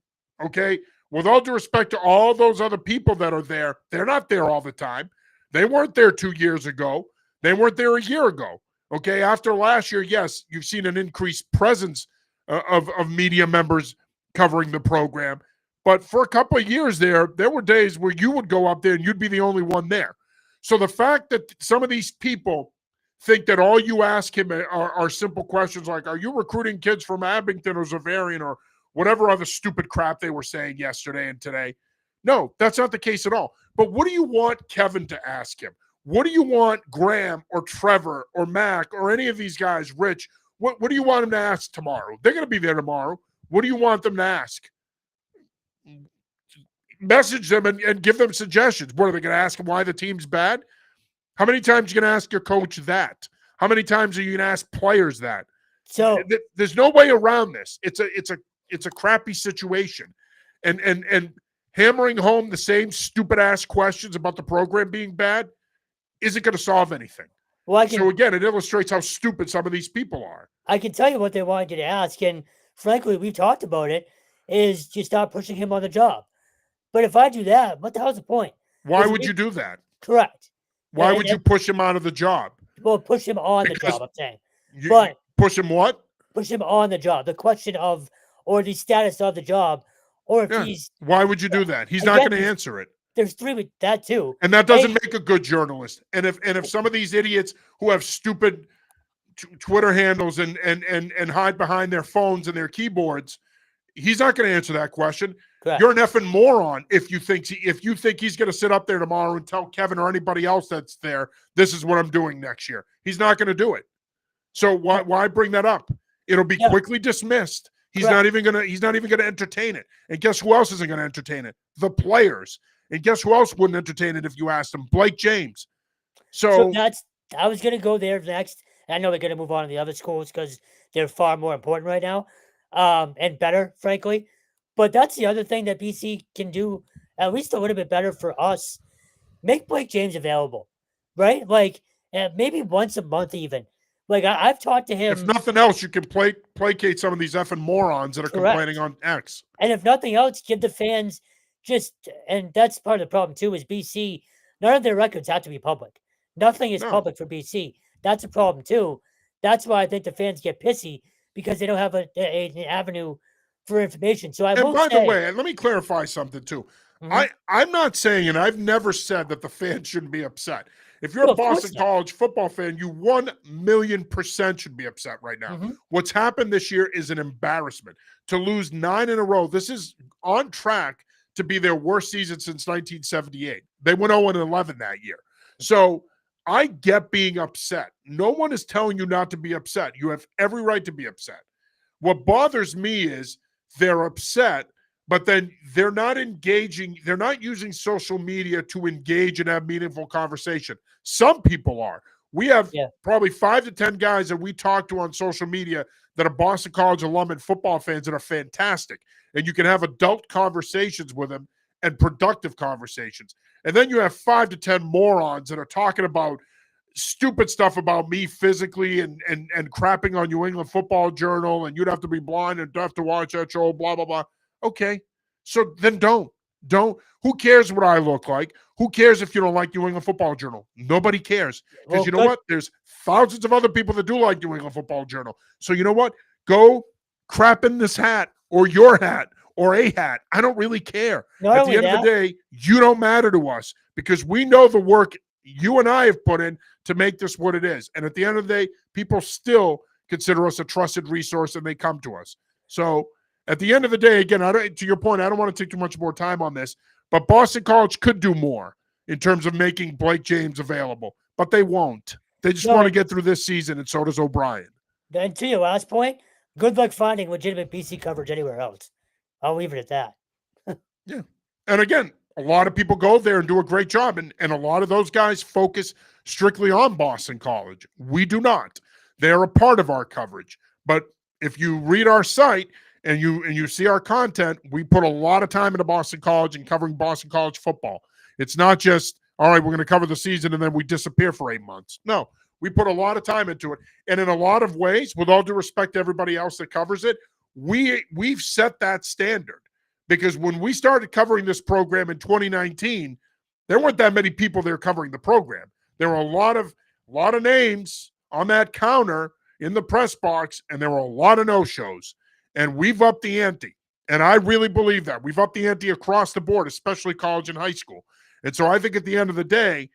Okay. With all due respect to all those other people that are there, they're not there all the time. They weren't there 2 years ago. They weren't there a year ago. Okay. After last year, yes, you've seen an increased presence of media members covering the program. But for a couple of years there were days where you would go up there and you'd be the only one there. So the fact that some of these people think that all you ask him are simple questions like, are you recruiting kids from Abington or Zavarian or whatever other stupid crap they were saying yesterday and today? No, that's not the case at all. But what do you want Kevin to ask him? What do you want Graham or Trevor or Mac or any of these guys, Rich, what do you want him to ask tomorrow? They're going to be there tomorrow. What do you want them to ask? Message them and give them suggestions. What are they going to ask him why the team's bad? How many times are you going to ask your coach that? How many times are you going to ask players that? So there's no way around this. It's a crappy situation, and hammering home the same stupid ass questions about the program being bad isn't going to solve anything. Well, so again, it illustrates how stupid some of these people are. I can tell you what they wanted you to ask, and frankly, we've talked about it. Is just stop pushing him on the job. But if I do that, what the hell's the point? Why would you do that? Correct. Why would you push him out of the job? Well, push him on the job, I'm saying. But push him what? Push him on the job. The question of, or the status of the job, or if he's. Why would you do that? He's not going to answer it. There's three with that too. And that doesn't make a good journalist. And if some of these idiots who have stupid Twitter handles and hide behind their phones and their keyboards, he's not going to answer that question. Correct. You're an effing moron if you think he's going to sit up there tomorrow and tell Kevin or anybody else that's there, this is what I'm doing next year. He's not going to do it. So why bring that up? It'll be quickly dismissed. He's not even going to entertain it. And guess who else isn't going to entertain it? The players. And guess who else wouldn't entertain it if you asked them? Blake James. So I was going to go there next. I know they're going to move on to the other schools because they're far more important right now, and better, frankly. But that's the other thing that BC can do at least a little bit better for us. Make Blake James available, right? Like maybe once a month even. Like I've talked to him. If nothing else, you can placate some of these effing morons that are complaining on X. And if nothing else, give the fans and that's part of the problem too, is BC, none of their records have to be public. Nothing is public for BC. That's a problem too. That's why I think the fans get pissy because they don't have an avenue for information. So by the way, let me clarify something too. Mm-hmm. I'm not saying, and I've never said that the fans shouldn't be upset. If you're a Boston College football fan, you 1,000,000% should be upset right now. Mm-hmm. What's happened this year is an embarrassment. To lose 9 in a row, this is on track to be their worst season since 1978. They went 0-11 that year. So I get being upset. No one is telling you not to be upset. You have every right to be upset. What bothers me is they're upset but then they're not engaging. They're not using social media to engage and have meaningful conversation. Some people are. We have probably 5 to 10 guys that we talk to on social media that are Boston College alum and football fans that are fantastic. And you can have adult conversations with them and productive conversations. And then you have 5 to 10 morons that are talking about stupid stuff about me physically and crapping on New England Football Journal, and you'd have to be blind and have to watch that show, blah, blah, blah. Okay. So then don't. Who cares what I look like? Who cares if you don't like New England Football Journal? Nobody cares. Because you know what? There's thousands of other people that do like New England Football Journal. So you know what? Go crap in this hat or your hat or a hat. I don't really care. At the end of the day, you don't matter to us because we know the work you and I have put in to make this what it is. And at the end of the day, people still consider us a trusted resource and they come to us. So at the end of the day, again, to your point, I don't want to take too much more time on this, but Boston College could do more in terms of making Blake James available, but they won't. They just want to get through this season, and so does O'Brien. And to your last point, good luck finding legitimate BC coverage anywhere else. I'll leave it at that. Yeah. And again, a lot of people go there and do a great job, and a lot of those guys focus strictly on Boston College. We do not. They're a part of our coverage. But if you read our site and you see our content, we put a lot of time into Boston College and covering Boston College football. It's not just, all right, we're going to cover the season and then we disappear for 8 months. No, we put a lot of time into it. And in a lot of ways, with all due respect to everybody else that covers it, we've set that standard. Because when we started covering this program in 2019, there weren't that many people there covering the program. There were a lot of names on that counter in the press box, and there were a lot of no-shows. And we've upped the ante. And I really believe that. We've upped the ante across the board, especially college and high school. And so I think at the end of the day,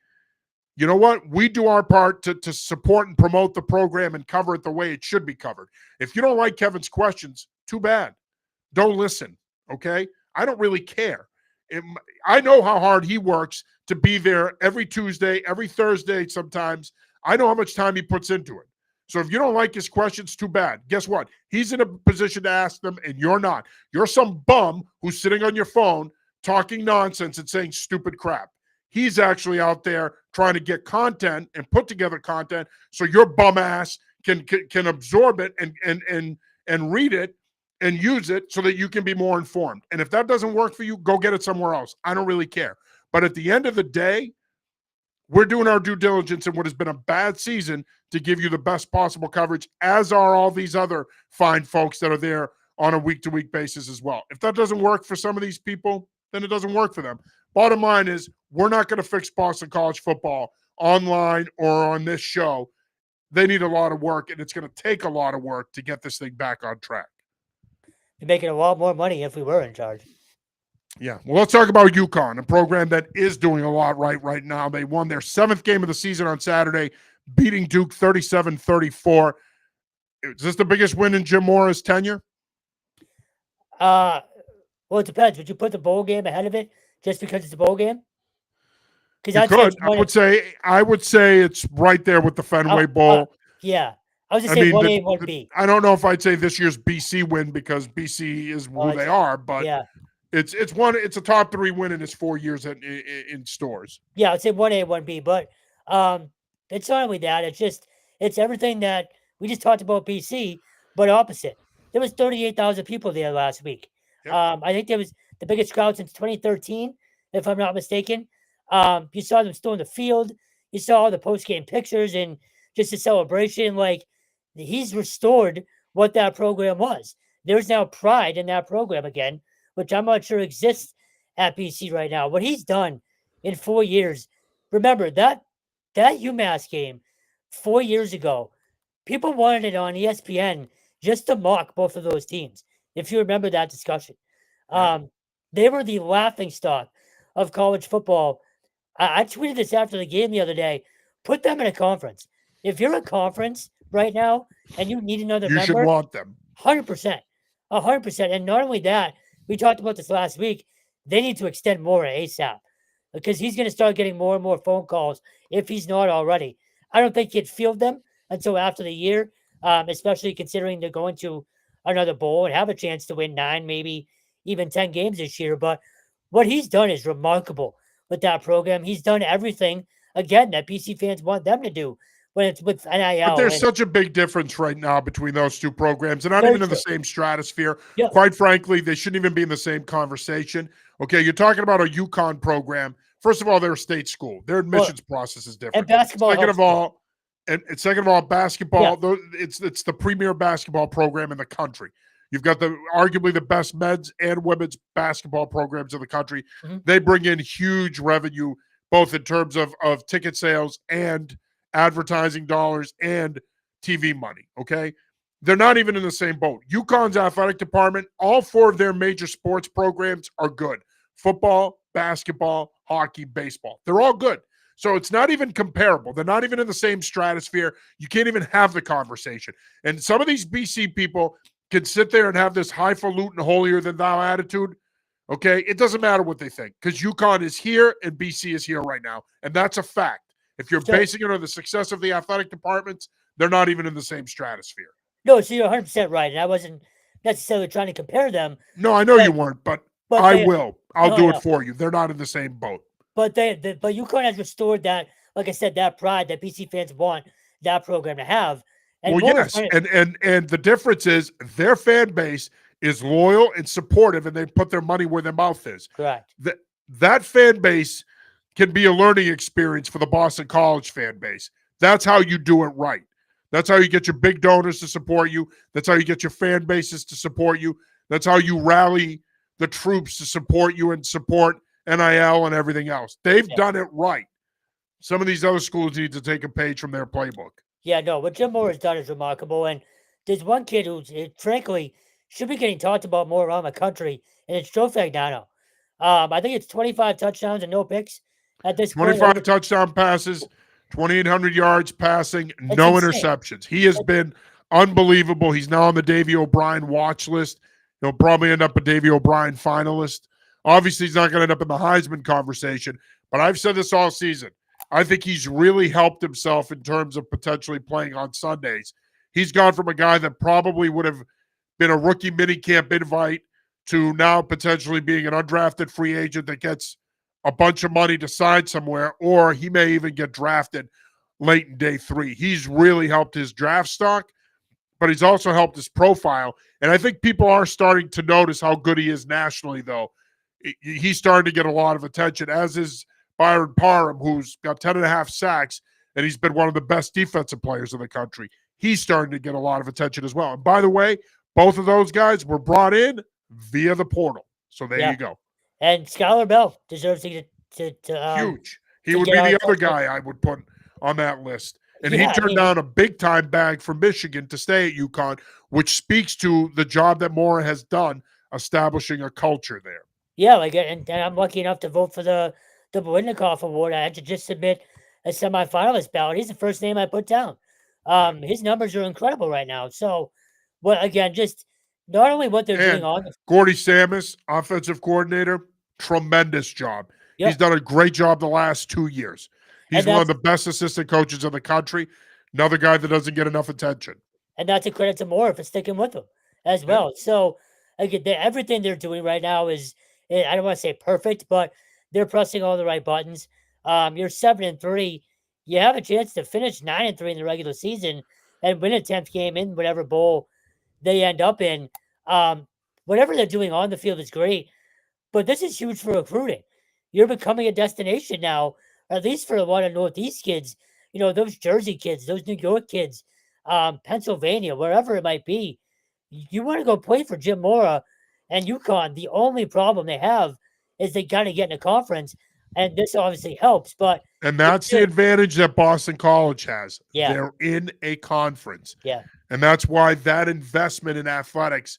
you know what? We do our part to support and promote the program and cover it the way it should be covered. If you don't like Kevin's questions, too bad. Don't listen, okay? I don't really care. I know how hard he works to be there every Tuesday, every Thursday sometimes. I know how much time he puts into it. So if you don't like his questions, too bad. Guess what? He's in a position to ask them, and you're not. You're some bum who's sitting on your phone talking nonsense and saying stupid crap. He's actually out there trying to get content and put together content so your bum ass can absorb it and read it and use it so that you can be more informed. And if that doesn't work for you, go get it somewhere else. I don't really care. But at the end of the day, we're doing our due diligence in what has been a bad season to give you the best possible coverage, as are all these other fine folks that are there on a week-to-week basis as well. If that doesn't work for some of these people, then it doesn't work for them. Bottom line is, we're not going to fix Boston College football online or on this show. They need a lot of work, and it's going to take a lot of work to get this thing back on track. You're making a lot more money if we were in charge. Yeah. Well, let's talk about UConn, a program that is doing a lot right now. They won their 7th game of the season on Saturday, beating Duke 37-34. Is this the biggest win in Jim Mora's tenure? Well, it depends. Would you put the bowl game ahead of it just because it's a bowl game? You could. I would say it's right there with the Fenway Bowl. Yeah. I was just saying 1A, 1B. I don't know if I'd say this year's BC win because BC is who they are, but yeah. It's a top 3 win in its 4 years in stores. Yeah, I'd say 1A, 1B, but it's not only that. It's everything that we just talked about BC, but opposite. There was 38,000 people there last week. Yep. I think there was the biggest crowd since 2013, if I'm not mistaken. You saw them still in the field. You saw all the post-game pictures and just a celebration. Like, he's restored what that program was. There's now pride in that program again, which I'm not sure exists at BC right now. What he's done in 4 years, remember that UMass game 4 years ago, people wanted it on ESPN just to mock both of those teams, if you remember that discussion. They were the laughingstock of college football. I tweeted this after the game the other day. Put them in a conference. If you're a conference right now and you need another member, you should want them. 100%. 100%. And not only that, we talked about this last week, they need to extend more ASAP because he's going to start getting more and more phone calls if he's not already. I don't think he'd field them until after the year, especially considering they're going to another bowl and have a chance to win 9, maybe even 10 games this year. But what he's done is remarkable with that program. He's done everything, again, that BC fans want them to do when it's with But NIL. there's And such a big difference right now between those two programs. They're not very even in the true. same stratosphere. Yeah. Quite frankly, they shouldn't even be in the same conversation. Okay, you're talking about a UConn program. First of all, they're a state school. Their Well, admissions process is and different. basketball Second helps of too. all, second of all, Yeah. basketball, it's the premier basketball program in the country. You've got the arguably the best men's and women's basketball programs in the country. Mhm. They bring in huge revenue, both in terms of ticket sales and advertising dollars and TV money. Okay. They're not even in the same boat. UConn's athletic department, all four of their major sports programs are good: football, basketball, hockey, baseball. They're all good. So it's not even comparable. They're not even in the same stratosphere. You can't even have the conversation. And some of these BC people can sit there and have this highfalutin, holier than thou attitude. Okay. It doesn't matter what they think, because UConn is here and BC is here right now. And that's a fact. If you're So, basing it on the success of the athletic departments, they're not even in the same stratosphere. no, so you're 100% right. And I wasn't necessarily trying to compare them, No, I know but you weren't, but but I they will. I'll no, I do it know. for you. They're not in the same boat. But but UConn has restored that, like I said, that pride that BC fans want that program to have. And Well, more is yes, and the difference is their fan base is loyal and supportive, and they put their money where their mouth is. correct. That fan base can be a learning experience for the Boston College fan base. That's how you do it right. That's how you get your big donors to support you. That's how you get your fan bases to support you. That's how you rally the troops to support you and support NIL and everything else. They've Yeah. done it right. Some of these other schools need to take a page from their playbook. Yeah, no, what Jim Moore has done is remarkable. And there's one kid who, frankly, should be getting talked about more around the country, and it's Joe Fagnano. I think it's 25 touchdowns and no picks at this point. 25 touchdown passes, 2,800 yards passing, It's no insane. interceptions. He has been unbelievable. He's now on the Davey O'Brien watch list. He'll probably end up a Davey O'Brien finalist. Obviously, he's not going to end up in the Heisman conversation, but I've said this all season. I think he's really helped himself in terms of potentially playing on Sundays. He's gone from a guy that probably would have been a rookie minicamp invite to now potentially being an undrafted free agent that gets a bunch of money to sign somewhere, or he may even get drafted late in day 3. He's really helped his draft stock, but he's also helped his profile. And I think people are starting to notice how good he is nationally, though. He's starting to get a lot of attention, as is Byron Parham, who's got 10.5 sacks, and he's been one of the best defensive players in the country. He's starting to get a lot of attention as well. And by the way, both of those guys were brought in via the portal. So there you go. And Skylar Bell deserves to huge. He to would get be on the other that guy I would put on that list. And Yeah, he I turned mean, down a big-time bag from Michigan to stay at UConn, which speaks to the job that Mora has done establishing a culture there. yeah, like, and I'm lucky enough to vote for the Boynikov Award. I had to just submit a semifinalist ballot. He's the first name I put down. His numbers are incredible right now. So, well, again, just not only what they're doing And on the Gordy Samus, offensive coordinator, tremendous job. yeah, He's done a great job the last 2 years. He's and one of that's the best assistant coaches in the country. Another guy that doesn't get enough attention. and that's a credit to Moore for sticking with them as Yeah. well. So, again, everything they're doing right now is, I don't want to say perfect, but they're pressing all the right buttons. You're 7-3. You have a chance to finish 9-3 in the regular season and win a 10th game in whatever bowl they end up in. Whatever they're doing on the field is great, but this is huge for recruiting. You're becoming a destination now, at least for a lot of Northeast kids. You know, those Jersey kids, those New York kids, Pennsylvania, wherever it might be. You want to go play for Jim Mora and UConn. The only problem they have is they got to get in a conference, and this obviously helps. But And that's the advantage that Boston College has. Yeah. They're in a conference. yeah, And that's why that investment in athletics,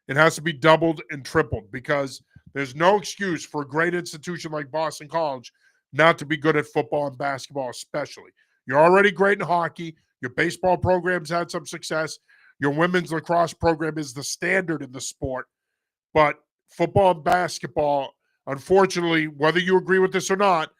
it has to be doubled and tripled, because there's no excuse for a great institution like Boston College not to be good at football and basketball especially. You're already great in hockey. Your baseball program's had some success. Your women's lacrosse program is the standard in the sport. But football and basketball, unfortunately, whether you agree with this or not,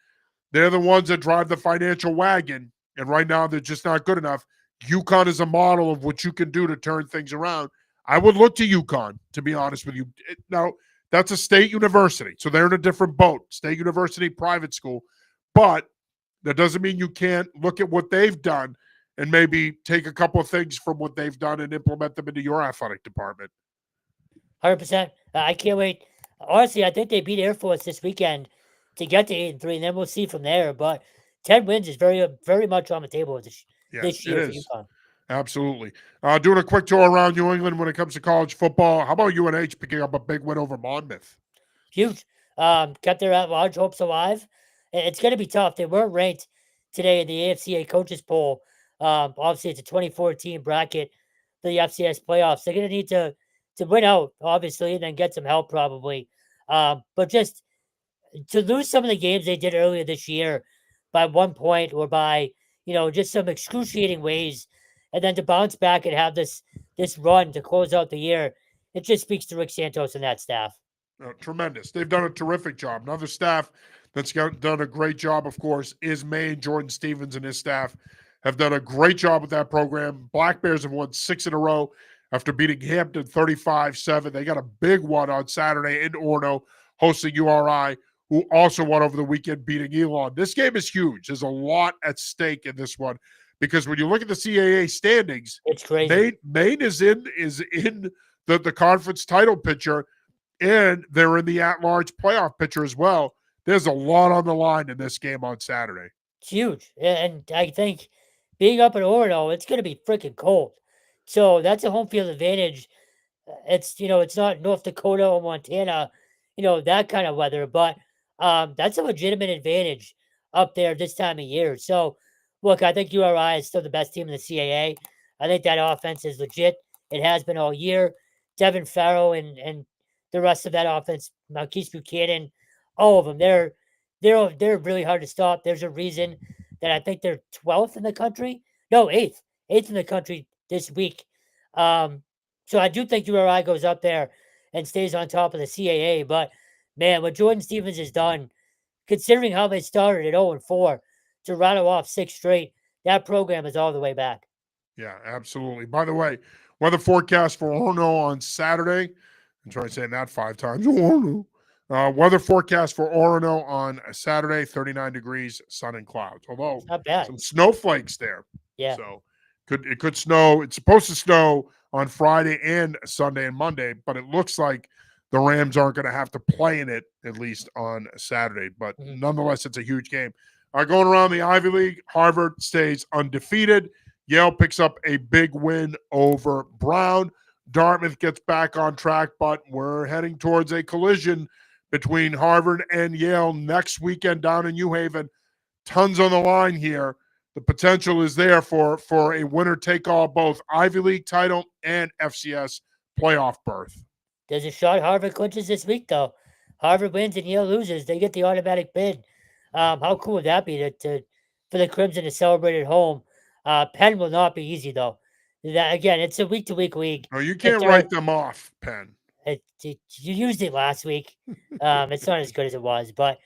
they're the ones that drive the financial wagon. And right now, they're just not good enough. UConn is a model of what you can do to turn things around. I would look to UConn, to be honest with you. Now, That's a state university. So they're in a different boat. State university, private school. But that doesn't mean you can't look at what they've done and maybe take a couple of things from what they've done and implement them into your athletic department. 100%. I can't wait. Honestly, I think they beat Air Force this weekend to get to 8-3, and then we'll see from there. But 10 wins is very much on the table this Yes, it year for is. UConn. Absolutely. Doing a quick tour around New England when it comes to college football. How about UNH picking up a big win over Monmouth? Huge. Kept their at-large hopes alive. It's going to be tough. They weren't ranked today in the AFCA coaches poll. Obviously, it's a 2014 bracket for the FCS playoffs. They're going to need to win out, obviously, and then get some help probably. But just to lose some of the games they did earlier this year by 1 point or by, just some excruciating ways, and then to bounce back and have this run to close out the year, it just speaks to Rick Santos and that staff. Tremendous. They've done a terrific job. Another staff that's done a great job, of course, is Maine. Jordan Stevens and his staff have done a great job with that program. Black Bears have won 6 in a row after beating Hampton 35-7. They got a big one on Saturday in Orono, hosting URI, who also won over the weekend, beating Elon. This game is huge. There's a lot at stake in this one because when you look at the CAA standings, it's crazy. Maine is in the conference title picture, and they're in the at-large playoff picture as well. There's a lot on the line in this game on Saturday. It's huge. And I think being up in Orono, it's going to be freaking cold. So that's a home field advantage. It's, it's not North Dakota or Montana, that kind of weather, but that's a legitimate advantage up there this time of year. So, look, I think URI is still the best team in the CAA. I think that offense is legit. It has been all year. Devin Farrow and the rest of that offense, Marquise Buchanan, all of them, they're really hard to stop. There's a reason that I think they're 12th in the country. No, 8th in the country this week. So I do think URI goes up there and stays on top of the CAA. But, man, what Jordan Stevens has done, considering how they started at 0-4, to rattle off 6 straight, that program is all the way back. Yeah, absolutely. By the way, weather forecast for Orono on Saturday. I'm trying to say that 5 times. Orono. Weather forecast for Orono on Saturday, 39 degrees, sun and clouds. Although not bad. Some snowflakes there. Yeah. So it could snow. It's supposed to snow on Friday and Sunday and Monday, but it looks like the Rams aren't going to have to play in it, at least on Saturday. But nonetheless, it's a huge game. Going around the Ivy League, Harvard stays undefeated. Yale picks up a big win over Brown. Dartmouth gets back on track, but we're heading towards a collision between Harvard and Yale next weekend down in New Haven. Tons on the line here. The potential is there for a winner-take-all, both Ivy League title and FCS playoff berth. There's a shot Harvard clinches this week, though. Harvard wins and Yale loses. They get the automatic bid. How cool would that be for the Crimson to celebrate at home? Penn will not be easy, though. Again, it's a week-to-week league. No, you can't write them off, Penn. You used it last week. It's not as good as it was, but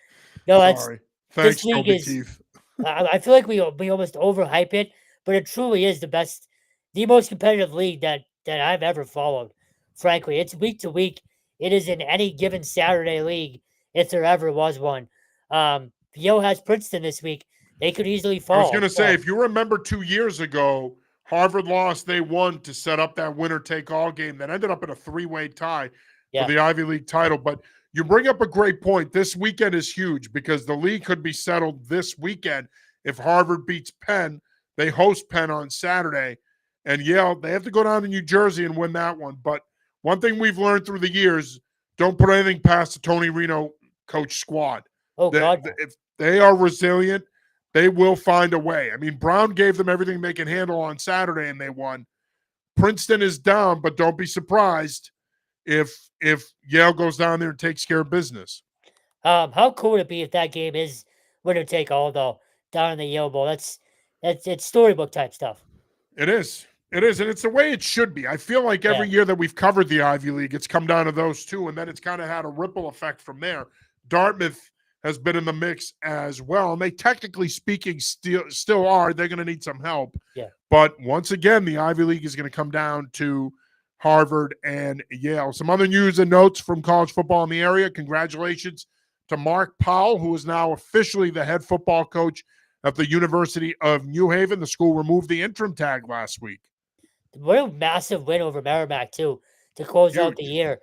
no, sorry. Thanks, Toby Keith. I feel like we almost overhype it, but it truly is the most competitive league that I've ever followed. Frankly, it's week to week. It is in any given Saturday league, if there ever was one. Yale has Princeton this week. They could easily fall. I was going to say, if you remember 2 years ago, Harvard lost. They won to set up that winner-take-all game that ended up in a 3-way tie for the Ivy League title. But you bring up a great point. This weekend is huge because the league could be settled this weekend. If Harvard beats Penn, they host Penn on Saturday. And Yale, they have to go down to New Jersey and win that one. But one thing we've learned through the years, don't put anything past the Tony Reno coach squad. Oh, God. If they are resilient, they will find a way. I mean, Brown gave them everything they can handle on Saturday, and they won. Princeton is down, but don't be surprised if Yale goes down there and takes care of business. How cool would it be if that game is winner take all, though, down in the Yale Bowl? It's storybook type stuff. It is, and it's the way it should be. I feel like every year that we've covered the Ivy League, it's come down to those two, and then it's kind of had a ripple effect from there. Dartmouth has been in the mix as well, and they technically speaking still are. They're going to need some help. Yeah. But once again, the Ivy League is going to come down to Harvard, and Yale. Some other news and notes from college football in the area. Congratulations to Mark Powell, who is now officially the head football coach at the University of New Haven. The school removed the interim tag last week. What a massive win over Merrimack, too, to close out the Huge. year.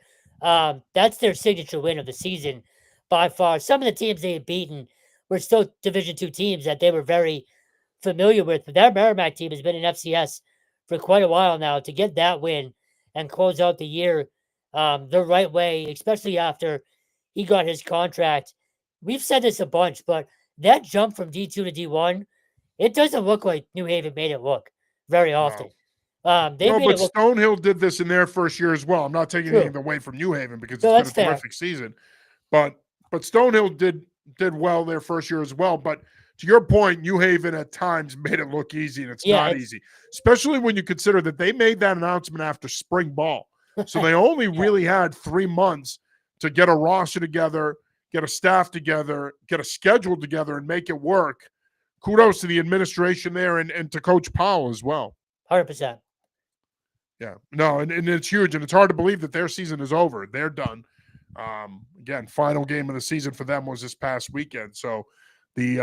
That's their signature win of the season by far. Some of the teams they had beaten were still Division II teams that they were very familiar with, but that Merrimack team has been in FCS for quite a while now. To get that win and close out the year the right way, especially after he got his contract. We've said this a bunch, but that jump from D2 to D1, it doesn't look like New Haven made it look very often. They No, made but it look Stonehill did this in their first year as well. I'm not taking true. anything away from New Haven because So it's that's been a fair. terrific season. But Stonehill did well their first year as well. But to your point, New Haven at times made it look easy, and it's not easy, especially when you consider that they made that announcement after spring ball. So they only really had 3 months to get a roster together, get a staff together, get a schedule together, and make it work. Kudos to the administration there and to Coach Powell as well. 100%. Yeah, no, and it's huge, and it's hard to believe that their season is over. They're done. Again, final game of the season for them was this past weekend. So the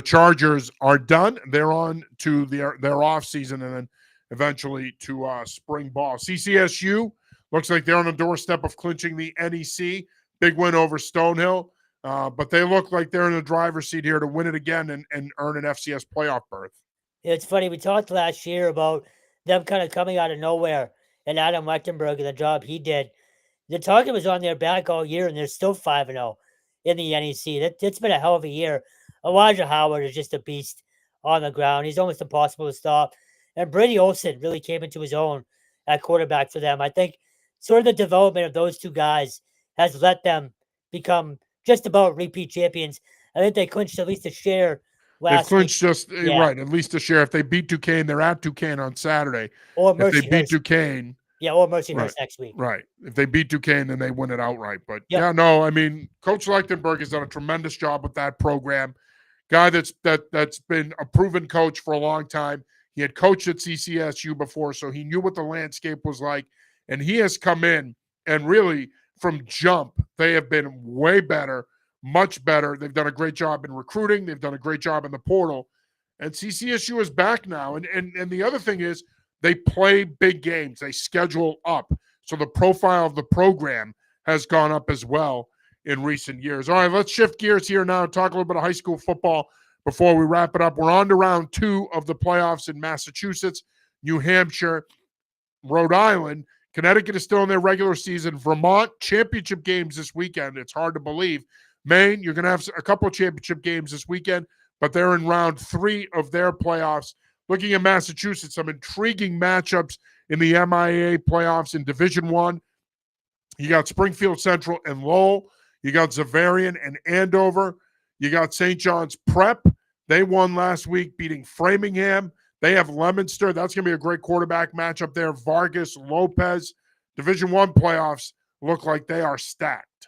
Chargers are done. They're on to their off season, and then eventually to spring ball. CCSU looks like they're on the doorstep of clinching the NEC. Big win over Stonehill, but they look like they're in the driver's seat here to win it again and earn an FCS playoff berth. It's funny. We talked last year about them kind of coming out of nowhere and Adam Lechtenberg and the job he did. The target was on their back all year, and they're still 5-0 in the NEC. That's been a hell of a year. Elijah Howard is just a beast on the ground. He's almost impossible to stop. And Brady Olson really came into his own at quarterback for them. I think sort of the development of those two guys has let them become just about repeat champions. I think they clinched at least a share last They clinched week. right, at least a share. If they beat Duquesne, they're at Duquesne on Saturday. Or If they beat Mercyhurst. Duquesne, or Mercyhurst right, next week. right. If they beat Duquesne, then they win it outright. But Yep. yeah, no, I mean, Coach Lechtenberg has done a tremendous job with that program. Guy that's been a proven coach for a long time. He had coached at CCSU before, so he knew what the landscape was like. And he has come in and really, from jump, they have been way better, much better. They've done a great job in recruiting. They've done a great job in the portal. And CCSU is back now. And the other thing is they play big games. They schedule up. So the profile of the program has gone up as well in recent years. All right, let's shift gears here now and talk a little bit of high school football before we wrap it up. We're on to round 2 of the playoffs in Massachusetts, New Hampshire, Rhode Island. Connecticut is still in their regular season. Vermont, championship games this weekend. It's hard to believe. Maine, you're going to have a couple of championship games this weekend, but they're in round 3 of their playoffs. Looking at Massachusetts, some intriguing matchups in the MIAA playoffs in Division I. You got Springfield Central and Lowell. You got Zavarian and Andover. You got St. John's Prep. They won last week, beating Framingham. They have Leominster. That's going to be a great quarterback matchup there. Vargas, Lopez. Division I playoffs look like they are stacked.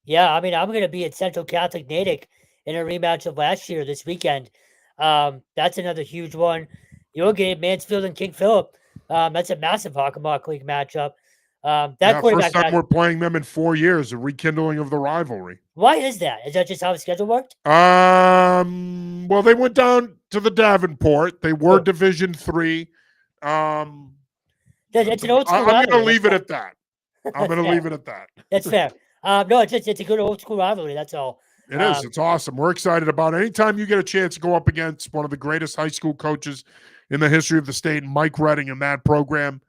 Yeah, I mean, I'm going to be at Central Catholic Natick in a rematch of last year this weekend. That's another huge one. Your game, Mansfield and King Philip. That's a massive Hockenbach League matchup. First time we're playing them in 4 years, a rekindling of the rivalry. Why is that? Is that just how the schedule worked? Well, they went down to the Davenport. They were Division III. It's an old school rivalry. I'm going to leave it at that. I'm going to leave it at that. That's fair. No, it's a good old school rivalry. That's all. It is. It's awesome. We're excited about it. Anytime you get a chance to go up against one of the greatest high school coaches in the history of the state, Mike Redding, in that program,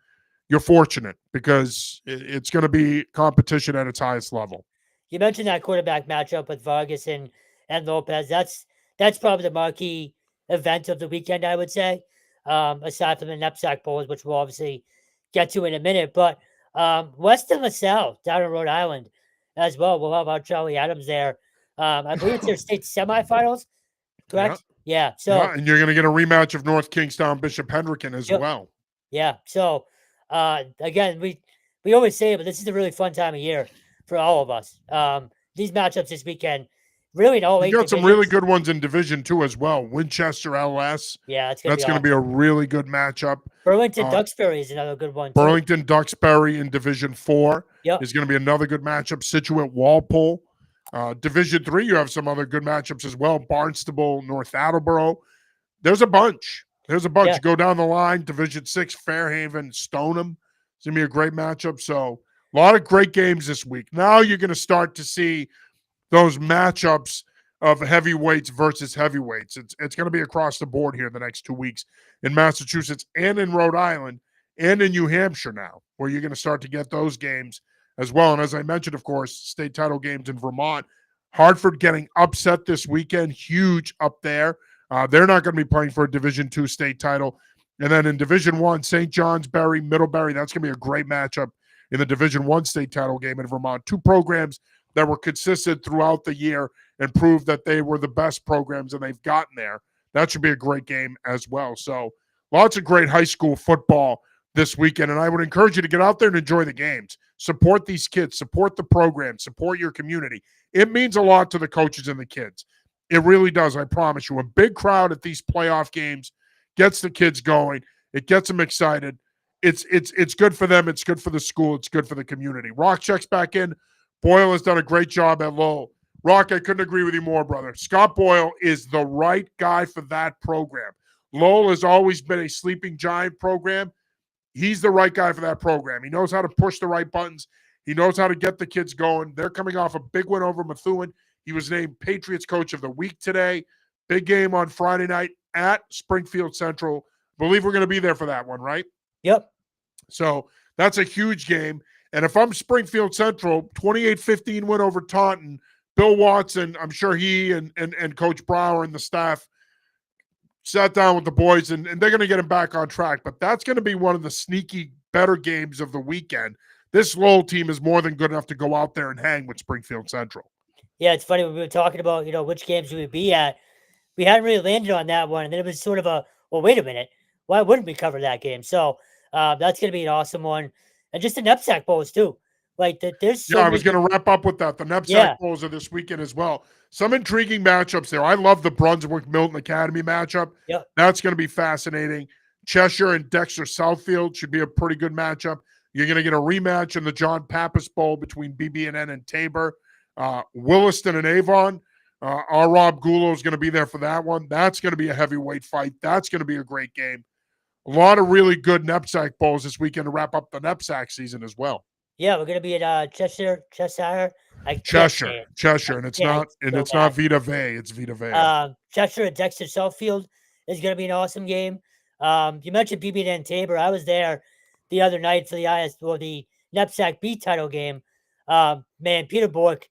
you're fortunate because it's going to be competition at its highest level. You mentioned that quarterback matchup with Vargas and Lopez. That's probably the marquee event of the weekend, I would say, aside from the knapsack bowls, which we'll obviously get to in a minute. But Weston LaSalle down in Rhode Island as well. We'll have our Charlie Adams there. I believe it's their state semifinals, correct? Yeah. So, and you're going to get a rematch of North Kingstown Bishop Hendricken as well. Yeah. So, again, we always say it, but this is a really fun time of year for all of us. These matchups this weekend, really in all You 8 got some really divisions. good ones in Division 2 as well. Winchester LS. Yeah, it's going to be That's going to be awesome. a really good matchup. Burlington Duxbury is another good one, too. Burlington Duxbury in Division 4 Yep. is going to be another good matchup. Situate Walpole. Division 3, you have some other good matchups as well. Barnstable, North Attleboro. There's a bunch. There's a bunch. Yeah. You go down the line, Division 6, Fairhaven, Stoneham. It's going to be a great matchup. So a lot of great games this week. Now you're going to start to see those matchups of heavyweights versus heavyweights. It's going to be across the board here the next 2 weeks in Massachusetts and in Rhode Island and in New Hampshire now, where you're going to start to get those games as well. And as I mentioned, of course, state title games in Vermont. Hartford getting upset this weekend, huge up there. They're not going to be playing for a Division II state title. And then in Division I, St. Johnsbury, Middlebury, that's going to be a great matchup in the Division I state title game in Vermont. Two programs that were consistent throughout the year and proved that they were the best programs and they've gotten there. That should be a great game as well. So lots of great high school football this weekend, and I would encourage you to get out there and enjoy the games. Support these kids, support the program, support your community. It means a lot to the coaches and the kids. It really does, I promise you. A big crowd at these playoff games gets the kids going. It gets them excited. It's good for them. It's good for the school. It's good for the community. Rock checks back in. Boyle has done a great job at Lowell. Rock, I couldn't agree with you more, brother. Scott Boyle is the right guy for that program. Lowell has always been a sleeping giant program. He's the right guy for that program. He knows how to push the right buttons. He knows how to get the kids going. They're coming off a big win over Methuen. He was named Patriots Coach of the Week today. Big game on Friday night at Springfield Central. Believe we're going to be there for that one, right? Yep. So that's a huge game. And if I'm Springfield Central, 28-15 win over Taunton, Bill Watson, I'm sure he and Coach Brower and the staff sat down with the boys, and they're going to get him back on track. But that's going to be one of the sneaky better games of the weekend. This Lowell team is more than good enough to go out there and hang with Springfield Central. Yeah, it's funny when we were talking about, which games we would be at. We hadn't really landed on that one. And then it was sort of well, wait a minute. Why wouldn't we cover that game? So that's going to be an awesome one. And just the Knapsack Bowls, too. Like, there's so I was going to wrap up with that. The Knapsack Bowls are this weekend as well. Some intriguing matchups there. I love the Brunswick-Milton Academy matchup. Yep. That's going to be fascinating. Cheshire and Dexter Southfield should be a pretty good matchup. You're going to get a rematch in the John Pappas Bowl between BB&N and Tabor. Williston and Avon. Our Rob Gulo is going to be there for that one. That's going to be a heavyweight fight. That's going to be a great game. A lot of really good Knapsack Bowls this weekend to wrap up the Knapsack season as well. Yeah, we're going to be at Cheshire. Cheshire, and it's not Vita Vey, it's Vita Vey. Cheshire and Dexter Southfield is going to be an awesome game. You mentioned BB&N Tabor. I was there the other night for the Knapsack B title game. Man, Peter Bork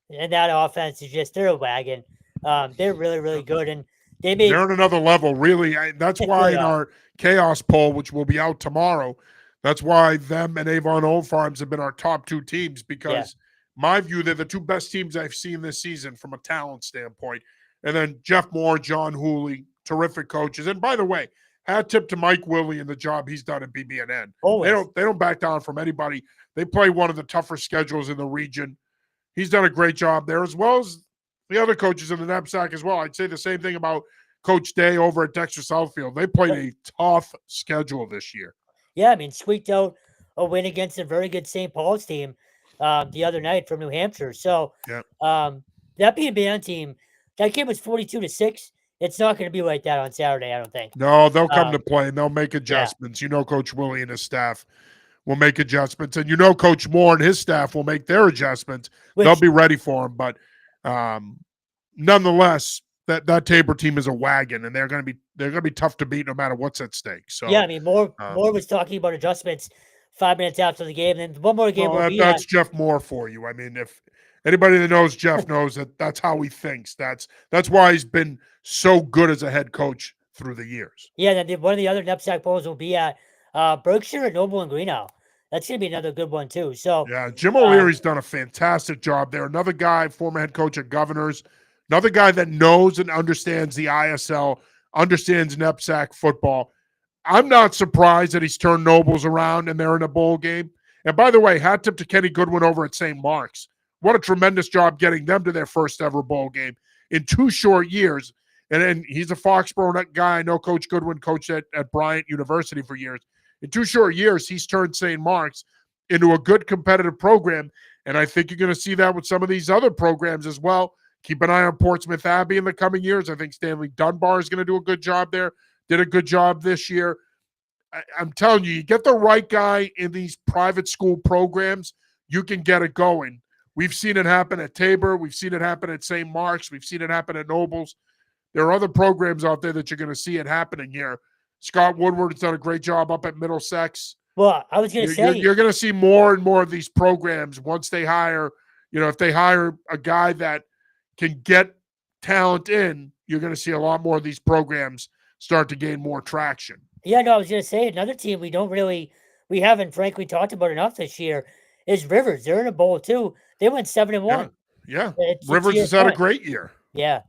and that offense is they're a wagon. They're really, really good, and they're on another level. Really, that's why in our Chaos poll, which will be out tomorrow, that's why them and Avon Old Farms have been our top two teams, because my view, they're the two best teams I've seen this season from a talent standpoint. And then Jeff Moore, John Hooley, terrific coaches. And by the way, hat tip to Mike Willie and the job he's done at BB&N. They don't back down from anybody. They play one of the tougher schedules in the region. He's done a great job there, as well as the other coaches in the Knapsack as well. I'd say the same thing about Coach Day over at Dexter Southfield. They played a tough schedule this year. Yeah, I mean, squeaked out a win against a very good St. Paul's team the other night from New Hampshire. So that BB&N team, that game was 42-6. It's not going to be like that on Saturday, I don't think. No, they'll come to play and they'll make adjustments. Yeah. Coach Willie and his staff will make adjustments. And Coach Moore and his staff will make their adjustments. They'll be ready for them. But nonetheless, that Tabor team is a wagon, and they're going to be tough to beat no matter what's at stake. So yeah, I mean, Moore was talking about adjustments 5 minutes after the game, and then one more game. That's Jeff Moore for you. I mean, if anybody that knows Jeff knows that's how he thinks. That's why he's been so good as a head coach through the years. Yeah, and then one of the other Knapsack Bowls will be at Berkshire at Noble and Greenough. That's going to be another good one too. So yeah, Jim O'Leary's done a fantastic job there. Another guy, former head coach at Governors. Another guy that knows and understands the ISL, understands Knapsack football. I'm not surprised that he's turned Nobles around and they're in a bowl game. And by the way, hat tip to Kenny Goodwin over at St. Mark's. what a tremendous job getting them to their first ever bowl game in 2 short years. And then he's a Foxborough guy. I know Coach Goodwin coached at Bryant University for years. In 2 short years, he's turned St. Mark's into a good competitive program. And I think you're going to see that with some of these other programs as well. Keep an eye on Portsmouth Abbey in the coming years. I think Stanley Dunbar is going to do a good job there. Did a good job this year. I'm telling you, you get the right guy in these private school programs, you can get it going. We've seen it happen at Tabor. We've seen it happen at St. Mark's. We've seen it happen at Nobles. There are other programs out there that you're going to see it happening here. Scott Woodward has done a great job up at Middlesex. Well, I was going to say, you're going to see more and more of these programs once they hire, if they hire a guy that can get talent in, you're going to see a lot more of these programs start to gain more traction. Yeah, no, I was going to say another team we haven't frankly talked about enough this year is Rivers. They're in a bowl too. They went 7-1. Yeah. Rivers has had a great year. Yeah.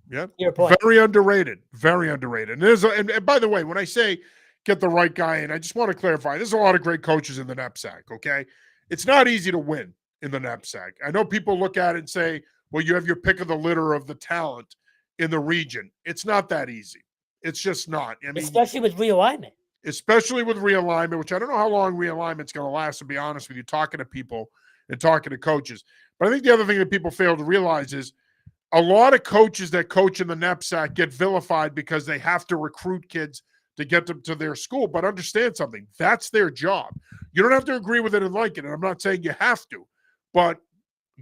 Yeah. Your point. Very underrated. Very underrated. And by the way, when I say get the right guy in, I just want to clarify, there's a lot of great coaches in the NEPSAC, okay? It's not easy to win in the NEPSAC. I know people look at it and say, well, you have your pick of the litter of the talent in the region. It's not that easy. It's just not. I mean, especially with realignment. Especially with realignment, which I don't know how long realignment's going to last, to be honest with you, talking to people and talking to coaches. But I think the other thing that people fail to realize is a lot of coaches that coach in the NEPSAC get vilified because they have to recruit kids to get them to their school. But understand something. That's their job. You don't have to agree with it and like it. And I'm not saying you have to. But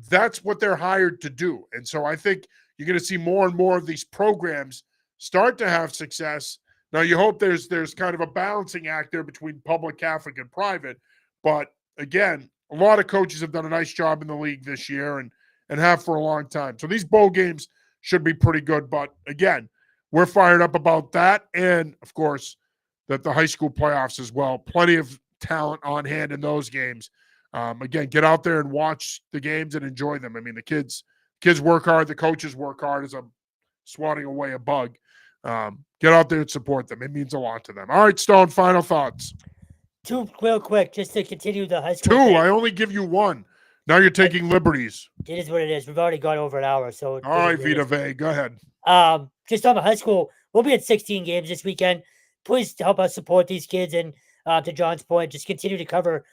that's what they're hired to do. And so I think you're going to see more and more of these programs start to have success. Now, you hope there's kind of a balancing act there between public, Catholic, and private. But, again, a lot of coaches have done a nice job in the league this year and have for a long time. So these bowl games should be pretty good. But, again, we're fired up about that. And, of course, that the high school playoffs as well. Plenty of talent on hand in those games. Again, get out there and watch the games and enjoy them. I mean, the kids work hard. The coaches work hard as I'm swatting away a bug. Get out there and support them. It means a lot to them. All right, Stone, final thoughts. 2 real quick, just to continue the high school 2. thing. I only give you 1. Now you're taking liberties. It is what it is. We've already gone over an hour. So all right, Vita Vey, go ahead. Just on the high school, we'll be at 16 games this weekend. Please help us support these kids. And to John's point, just continue to cover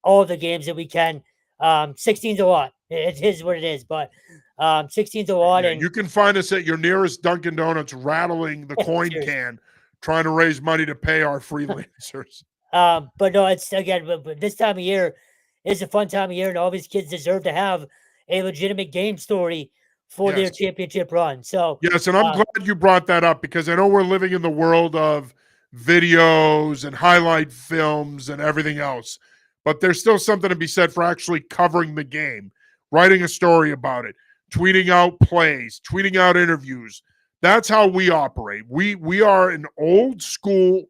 all of the games that we can. 16's a lot. It is what it is, but 16's a lot. Yeah, and you can find us at your nearest Dunkin' Donuts rattling the coin can, trying to raise money to pay our freelancers. But no, it's again, but this time of year is a fun time of year, and all these kids deserve to have a legitimate game story for their championship run. So yes, and I'm glad you brought that up because I know we're living in the world of videos and highlight films and everything else, but there's still something to be said for actually covering the game, writing a story about it, tweeting out plays, tweeting out interviews. That's how we operate. We are an old school,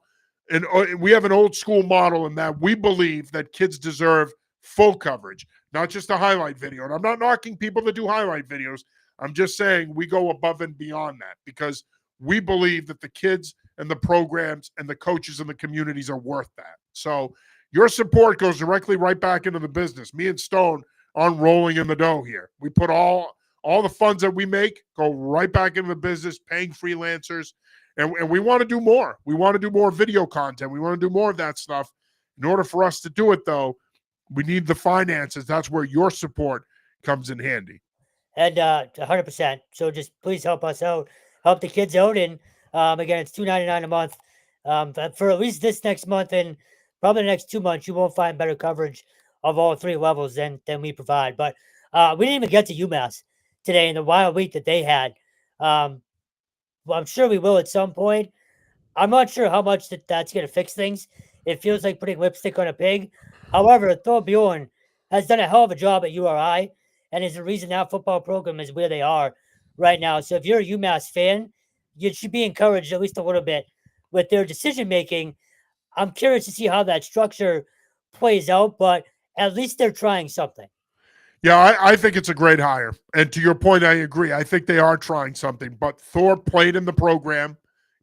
and we have an old school model in that we believe that kids deserve full coverage, not just a highlight video. And I'm not knocking people that do highlight videos. I'm just saying we go above and beyond that because we believe that the kids and the programs and the coaches and the communities are worth that. So your support goes directly right back into the business. Me and Stone aren't rolling in the dough here. We put all the funds that we make go right back into the business, paying freelancers. And we want to do more. We want to do more video content. We want to do more of that stuff. In order for us to do it, though, we need the finances. That's where your support comes in handy. And 100%. So just please help us out, help the kids out. And again, it's $2.99 a month. For at least this next month and probably the next 2 months, you won't find better coverage of all 3 levels than we provide. But we didn't even get to UMass today in the wild week that they had. Well, I'm sure we will at some point. I'm not sure how much that's going to fix things. It feels like putting lipstick on a pig. However, Thor Bjorn has done a hell of a job at URI and is the reason that football program is where they are right now. So if you're a UMass fan, you should be encouraged at least a little bit with their decision-making. I'm curious to see how that structure plays out, but at least they're trying something. Yeah, I think it's a great hire. And to your point, I agree. I think they are trying something. But Thor played in the program,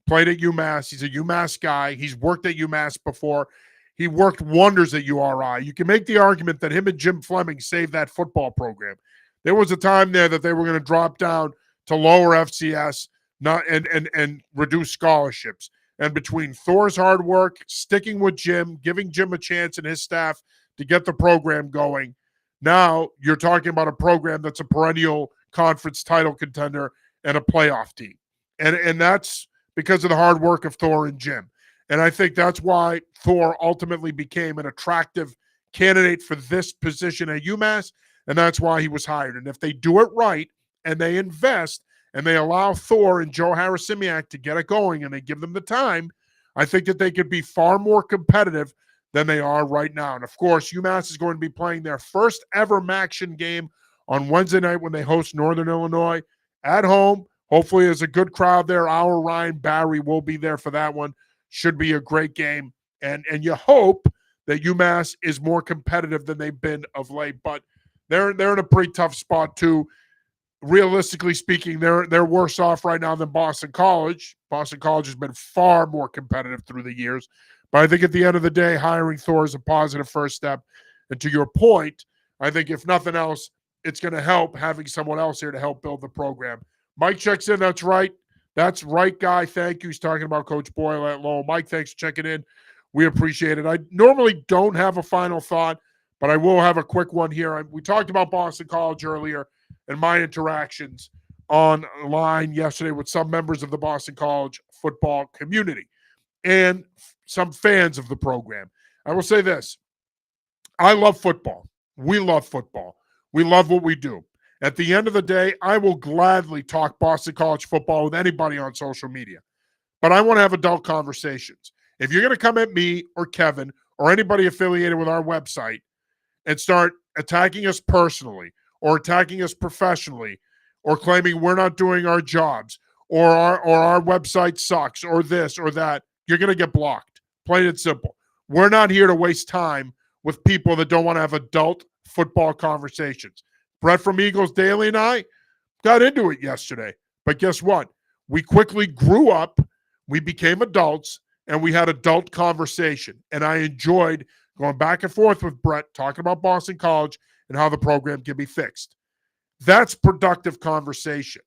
played at UMass. He's a UMass guy. He's worked at UMass before. He worked wonders at URI. You can make the argument that him and Jim Fleming saved that football program. There was a time there that they were going to drop down to lower FCS and reduce scholarships. And between Thor's hard work, sticking with Jim, giving Jim a chance and his staff to get the program going, now you're talking about a program that's a perennial conference title contender and a playoff team. And that's because of the hard work of Thor and Jim. And I think that's why Thor ultimately became an attractive candidate for this position at UMass, and that's why he was hired. And if they do it right and they invest and they allow Thor and Joe Harris-Simiak to get it going and they give them the time, I think that they could be far more competitive than they are right now. And, of course, UMass is going to be playing their first ever MACtion game on Wednesday night when they host Northern Illinois at home. Hopefully there's a good crowd there. Our Ryan Barry will be there for that one. Should be a great game. And you hope that UMass is more competitive than they've been of late. But they're in a pretty tough spot, too. Realistically speaking, they're worse off right now than Boston College. Boston College has been far more competitive through the years. But I think at the end of the day, hiring Thor is a positive first step. And to your point, I think if nothing else, it's going to help having someone else here to help build the program. Mike checks in. That's right. That's right, guy. Thank you. He's talking about Coach Boyle at Lowell. Mike, thanks for checking in. We appreciate it. I normally don't have a final thought, but I will have a quick one here. We talked about Boston College earlier and my interactions online yesterday with some members of the Boston College football community and some fans of the program. I will say this. I love football. We love football. We love what we do. At the end of the day, I will gladly talk Boston College football with anybody on social media. But I want to have adult conversations. If you're going to come at me or Kevin or anybody affiliated with our website and start attacking us personally or attacking us professionally or claiming we're not doing our jobs or our website sucks or this or that, you're going to get blocked. Plain and simple. We're not here to waste time with people that don't want to have adult football conversations. Brett from Eagles Daily and I got into it yesterday. But guess what? We quickly grew up, we became adults, and we had adult conversation. And I enjoyed going back and forth with Brett, talking about Boston College and how the program can be fixed. That's productive conversation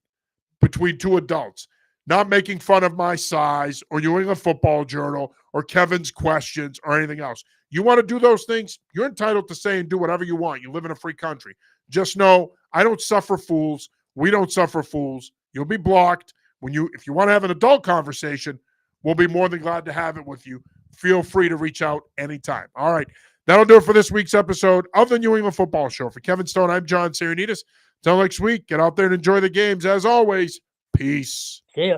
between two adults, not making fun of my size or New England Football Journal or Kevin's questions or anything else. You want to do those things? You're entitled to say and do whatever you want. You live in a free country. Just know I don't suffer fools. We don't suffer fools. You'll be blocked. If you want to have an adult conversation, we'll be more than glad to have it with you. Feel free to reach out anytime. All right. That'll do it for this week's episode of the New England Football Show. For Kevin Stone, I'm John Sarianides. Until next week, get out there and enjoy the games. As always, peace. See ya.